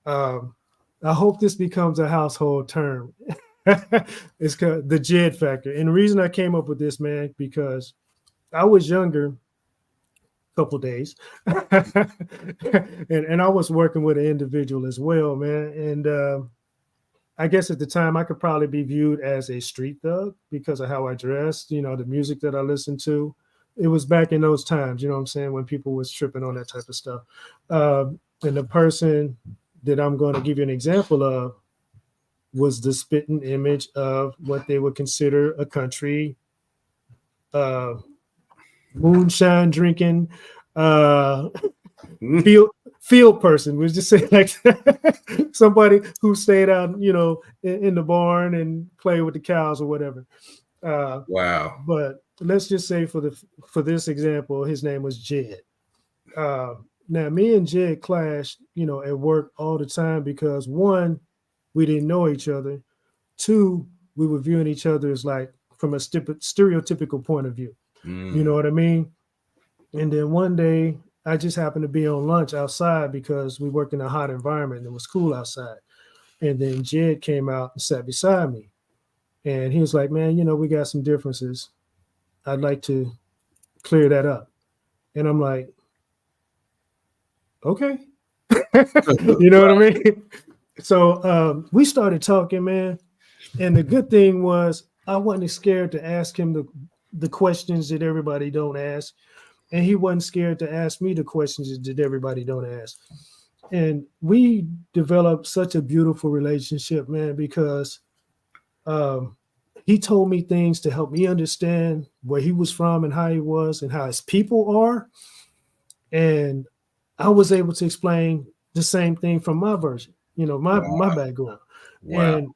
Um, I hope this becomes a household term. It's called the Jed factor. And the reason I came up with this, man, because I was younger, a couple days, and I was working with an individual as well, man. And I guess at the time I could probably be viewed as a street thug because of how I dressed, the music that I listened to. It was back in those times, you know what I'm saying, when people was tripping on that type of stuff. And the person that I'm going to give you an example of was the spitting image of what they would consider a country uh, moonshine drinking uh, field field person. We just say like somebody who stayed out, in the barn and played with the cows or whatever. Uh, Wow. but let's just say for this example, his name was Jed. Uh, Now, me and Jed clashed, at work all the time because one, we didn't know each other. Two, we were viewing each other as like from a stereotypical point of view. You know Mm. what I mean? And then one day, I just happened to be on lunch outside because we work in a hot environment and it was cool outside. And then Jed came out and sat beside me. And he was like, man, we got some differences. I'd like to clear that up. And I'm like, okay. You know what I mean? So we started talking, man. And the good thing was I wasn't scared to ask him the questions that everybody don't ask. And he wasn't scared to ask me the questions that everybody don't ask. And we developed such a beautiful relationship, man, because um, he told me things to help me understand where he was from and how he was and how his people are. And I was able to explain the same thing from my version, my Wow. background. Wow. And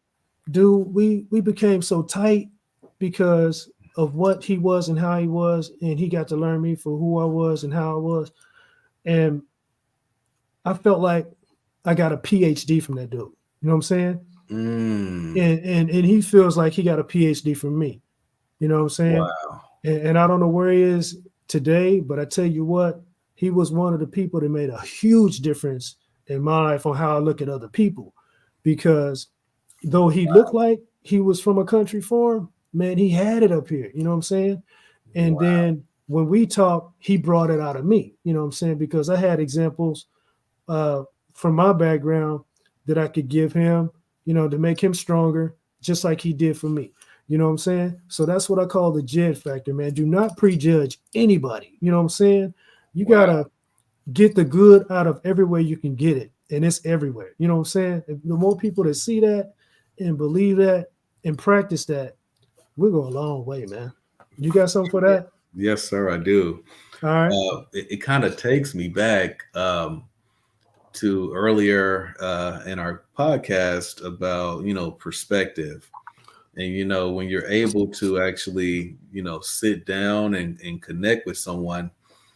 dude, we became so tight because of what he was and how he was, and he got to learn me for who I was and how I was. And I felt like I got a PhD from that dude. You know what I'm saying? Mm. And he feels like he got a PhD from me. You know what I'm saying? Wow. And I don't know where he is today, but I tell you what, he was one of the people that made a huge difference in my life on how I look at other people. Because though he looked like he was from a country farm, man, he had it up here. You know what I'm saying? And Wow. then when we talked, he brought it out of me. You know what I'm saying? Because I had examples uh, from my background that I could give him, to make him stronger, just like he did for me. You know what I'm saying? So that's what I call the Jed factor, man. Do not prejudge anybody. You know what I'm saying? You Wow. gotta get the good out of everywhere you can get it, and it's everywhere. You know what I'm saying? The more people that see that and believe that and practice that, we'll go a long way, man. You got something for that? Yes, sir, I do. All right. It kind of takes me back to earlier in our podcast about, perspective. And, when you're able to actually, sit down and connect with someone,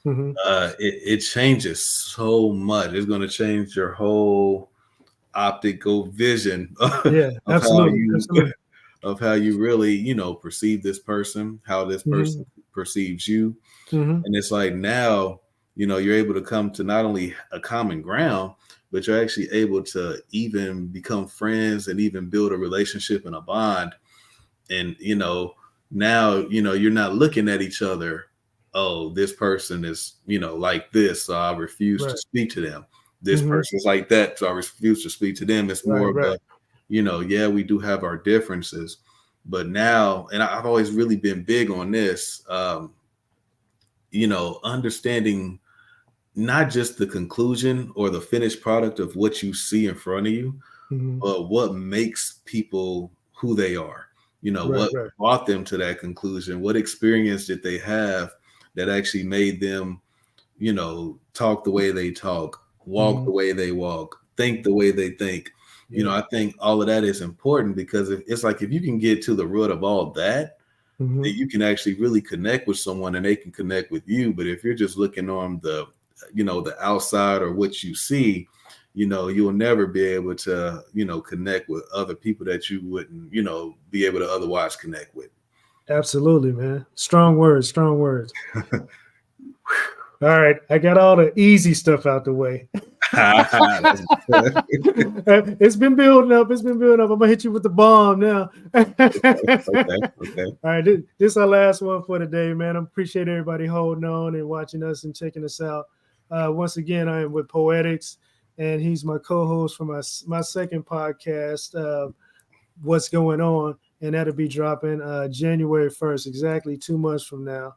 Mm-hmm. it changes so much. It's going to change your whole optical vision Yeah, of how absolutely, you absolutely. of how you really, perceive this person, how this Mm-hmm. person perceives you. Mm-hmm. And it's like now, you're able to come to not only a common ground, but you're actually able to even become friends and even build a relationship and a bond. And, now, you're not looking at each other. Oh, this person is, like this, so I refuse to Right. speak to them. This Mm-hmm. person's like that, so I refuse to speak to them. It's Right. more of Right. a, yeah, we do have our differences, but now, and I've always really been big on this, understanding not just the conclusion or the finished product of what you see in front of you, Mm-hmm. but what makes people who they are. Right. What Right. brought them to that conclusion? What experience did they have that actually made them, talk the way they talk, walk Mm-hmm. the way they walk, think the way they think? Yeah. I think all of that is important because it's like if you can get to the root of all that, Mm-hmm. that you can actually really connect with someone and they can connect with you. But if you're just looking on the outside or what you see, you'll never be able to, connect with other people that you wouldn't, be able to otherwise connect with. Absolutely, man. Strong words. Strong words. All right, I got all the easy stuff out the way. That's good. It's been building up. It's been building up. I'm gonna hit you with the bomb now. Okay. Okay. All right, this is our last one for today, man. I appreciate everybody holding on and watching us and checking us out. Once again, I am with Poetics, and he's my co-host for my second podcast, What's Going On, and that'll be dropping January 1st, exactly 2 months from now.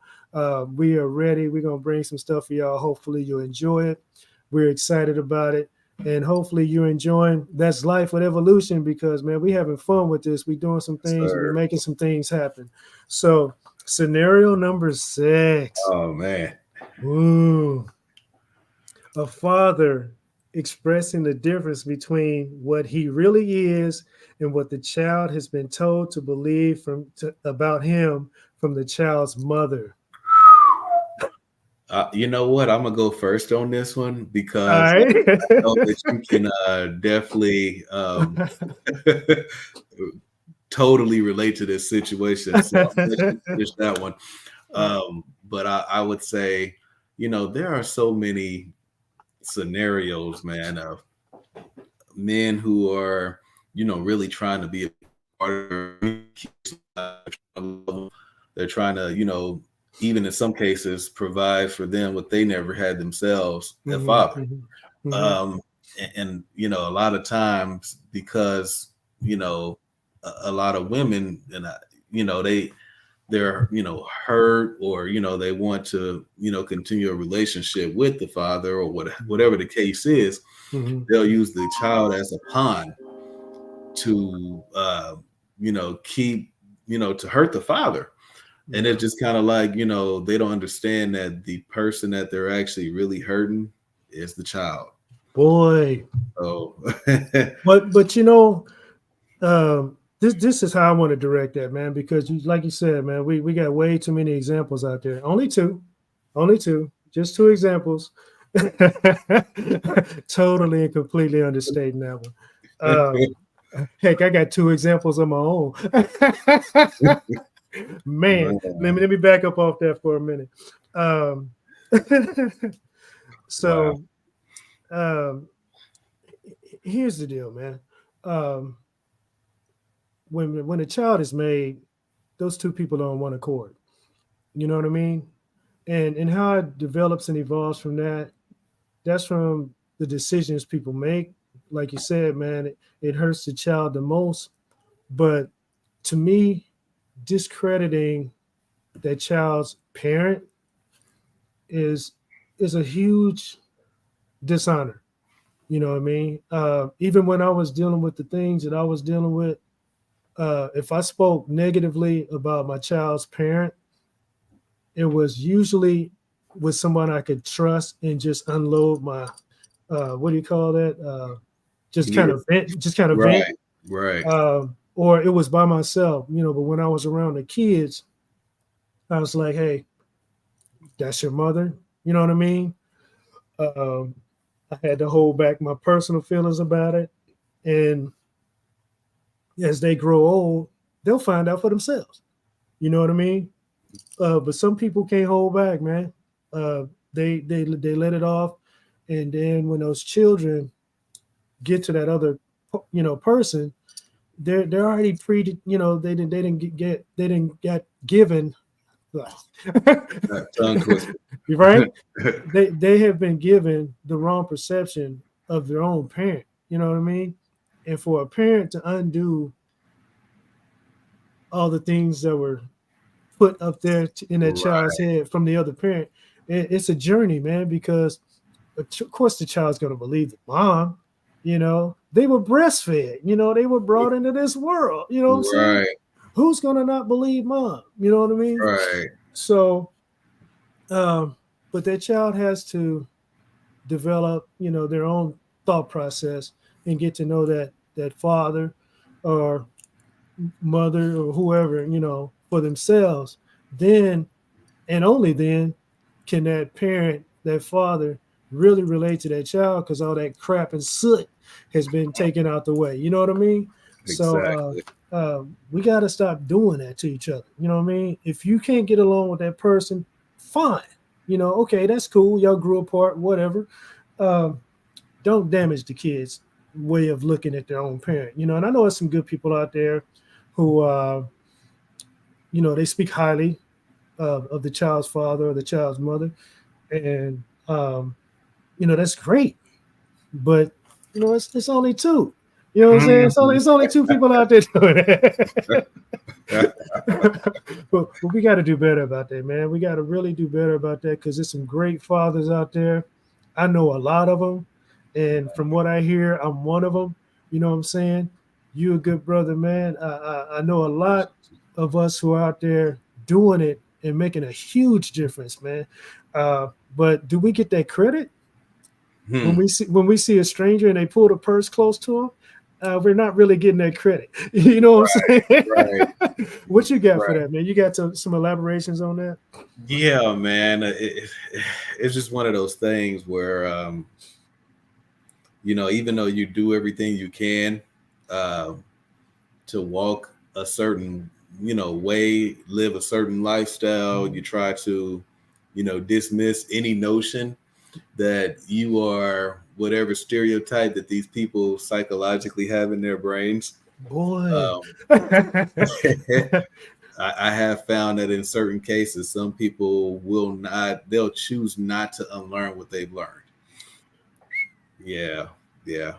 We are ready. We're gonna bring some stuff for y'all. Hopefully, you'll enjoy it. We're excited about it. And hopefully you're enjoying That's Life with Evolution because, man, we having fun with this. We're doing some things. We're Sir. making some things happen. So scenario number 6. Oh man. Ooh, a father expressing the difference between what he really is and what the child has been told to believe about him from the child's mother. You know what? I'm gonna go first on this one All because right. I know that you can definitely totally relate to this situation. So I'm gonna let you finish that one. But I would say, there are so many scenarios, man, of men who are, really trying to be a part of. They're trying to, even in some cases, provide for them what they never had themselves, a Mhm, father. mhm, mhm, Um, and a lot of times because a lot of women and they're hurt or they want to continue a relationship with the father or whatever the case is, mhm. they'll use the child as a pawn to keep to hurt the father. And Yeah. it's just kind of like, they don't understand that the person that they're actually really hurting is the child. Boy. So, But this is how I want to direct that, man, because like you said, man, we got way too many examples out there. Only two, just two examples. Totally and completely understating that one. Heck, I got two examples of my own. Man, man, let me back up off that for a minute. Um, wow. so um, here's the deal, man. Um, when a child is made, those two people are on one accord. You know what I mean? And how it develops and evolves from that, that's from the decisions people make. Like you said, man, it hurts the child the most. But to me, discrediting that child's parent is is a huge dishonor. You know what I mean? Even when I was dealing with the things that I was dealing with, if I spoke negatively about my child's parent, it was usually with someone I could trust and just unload my what do you call that? Just kind Yeah, of vent, just kind of vent. right, right, Or it was by myself, but when I was around the kids, I was like, hey, that's your mother. You know what I mean? Um, I had to hold back my personal feelings about it. And as they grow old, they'll find out for themselves. You know what I mean? But some people can't hold back, man. Uh, they let it off, and then when those children get to that other, person, they're already they didn't get given. tongue twister. Right? They have been given the wrong perception of their own parent. You know what I mean? And for a parent to undo all the things that were put up there in that child's Right, head from the other parent, it's a journey, man. Because of course the child's going to believe the mom. They were breastfed. They were brought into this world. You know what I'm saying? right, Who's going to not believe mom? You know what I mean? right, So, um, but that child has to develop, their own thought process and get to know that father or mother or whoever, for themselves. Then and only then can that parent, that father, really relate to that child because all that crap and soot has been taken out the way. You know what I mean? So exactly. we got to stop doing that to each other. You know what I mean? If you can't get along with that person, fine. Okay, that's cool. Y'all grew apart, whatever. Um, don't damage the kids' way of looking at their own parent. And I know there's some good people out there who, they speak highly of the child's father or the child's mother, and that's great. But it's only two. You know what I'm saying? Mhm. It's only two people out there doing it. but we got to do better about that, man. We got to really do better about that because there's some great fathers out there. I know a lot of them, and from what I hear, I'm one of them. You know what I'm saying? You a good brother, man. I know a lot of us who are out there doing it and making a huge difference, man. But do we get that credit when Hmm. we see a stranger and they pull the purse close to them? We're not really getting that credit. You know what I'm Right, saying? What you got for right. that, man? You got some elaborations on that? Yeah, man. It's just one of those things where, even though you do everything you can uh, to walk a certain, way, live a certain lifestyle, you try to, dismiss any notion that you are whatever stereotype that these people psychologically have in their brains. Boy. Um, I have found that in certain cases, some people they'll choose not to unlearn what they've learned. Yeah, yeah,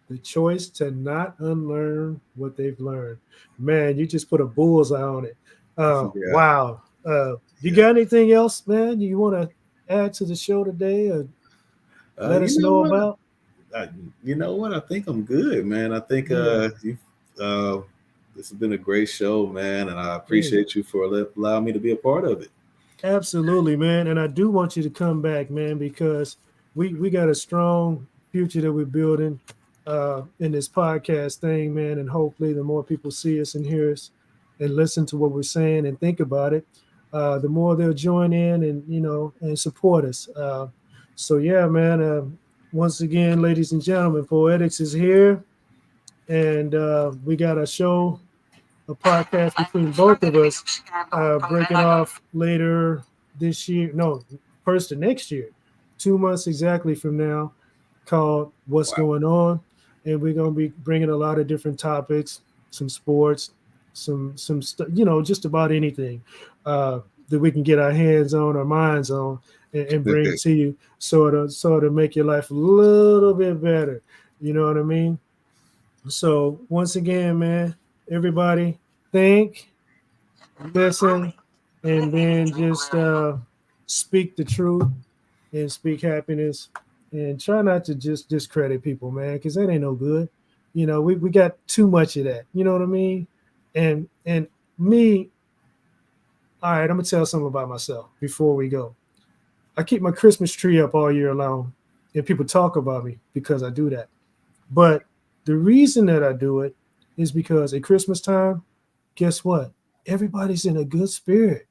The choice to not unlearn what they've learned. Man, you just put a bullseye on it. yeah, Wow. You yeah. got anything else, man? You want to add to the show today or let You us know know what? about? I, you know what? I think I'm good, man. I think Yeah. you uh, This has been a great show, man, and I Hey, appreciate you for allowing me to be a part of it. absolutely, man. And I do want you to come back, man, because we got a strong future that we're building in this podcast thing, man. And hopefully, the more people see us and hear us and listen to what we're saying and think about it, the more they'll join in and and support us. So yeah, man. Once again, ladies and gentlemen, Poetics is here, and we got a show, a podcast between both of us, breaking off later this year. No, first of next year, 2 months exactly from now, called "What's Wow. Going On," and we're gonna be bringing a lot of different topics, some sports, some stuff, just about anything that we can get our hands on, our minds on, and bring it to you, sort of make your life a little bit better. You know what I mean? So once again, man, everybody think, listen, and then just speak the truth and speak happiness, and try not to just discredit people, man, because that ain't no good. We got too much of that. You know what I mean? And me, all right, I'm gonna tell something about myself before we go. I keep my Christmas tree up all year long, and people talk about me because I do that. But the reason that I do it is because at Christmas time, guess what? Everybody's in a good spirit.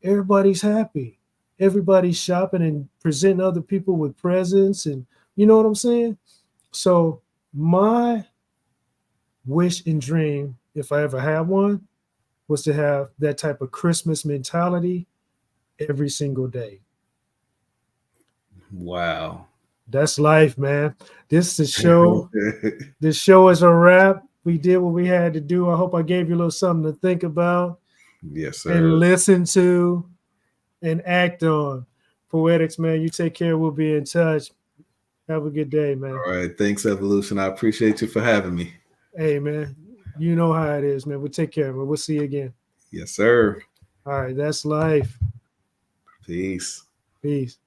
Everybody's happy. Everybody's shopping and presenting other people with presents. And you know what I'm saying? So, my wish and dream, if I ever had one, was to have that type of Christmas mentality every single day. Wow. That's life, man. This is the show. This show is a wrap. We did what we had to do. I hope I gave you a little something to think about Yes, and sir. listen to and act on. Poetics, man. You take care. We'll be in touch. Have a good day, man. All right. Thanks, Evolution. I appreciate you for having me. Hey, man. You know how it is, man. We'll take care, man. We'll see you again. Yes, sir. All right. That's life. Peace. Peace.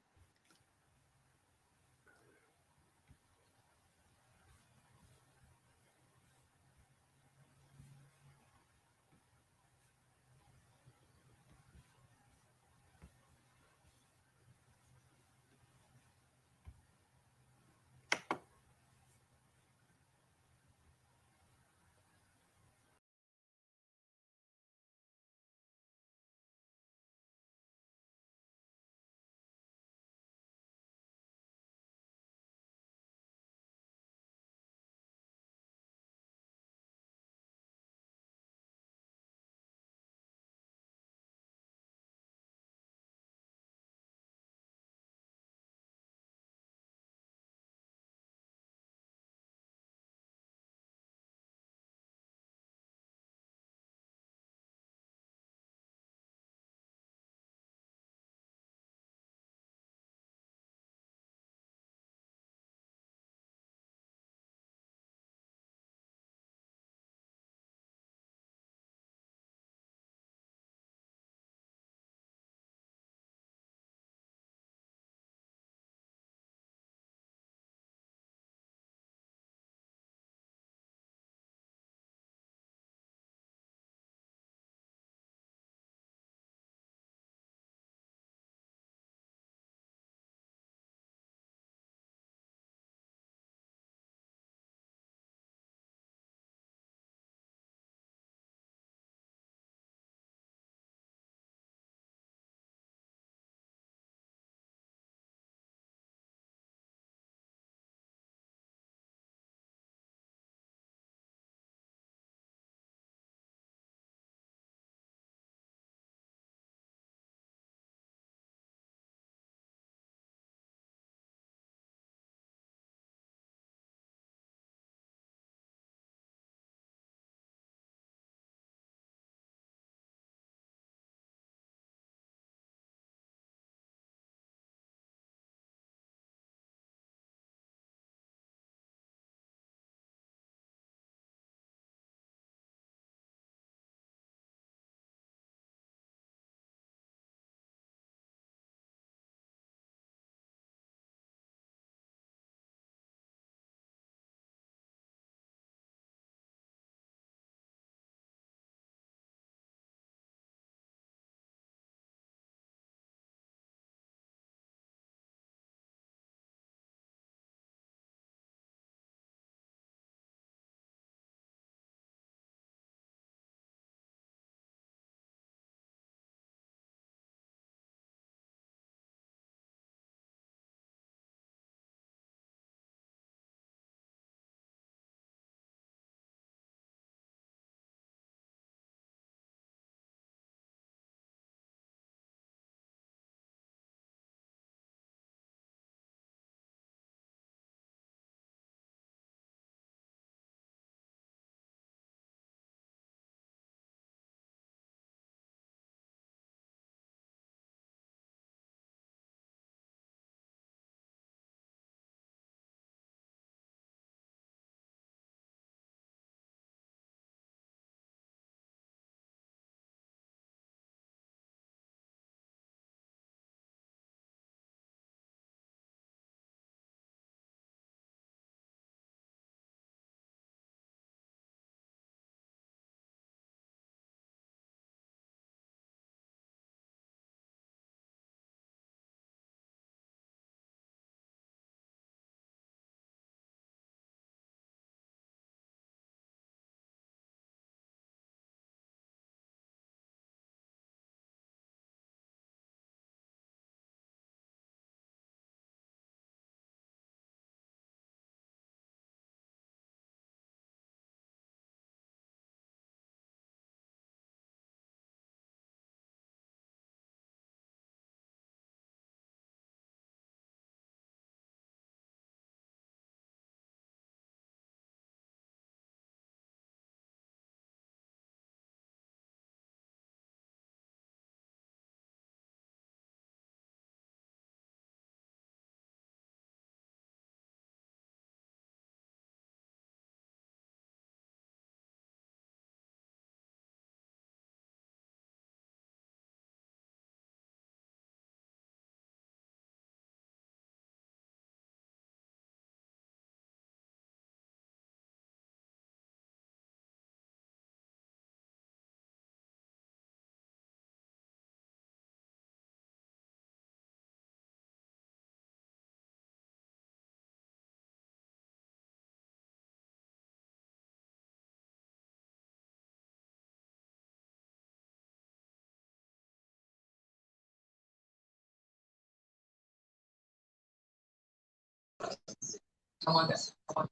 I want this. I want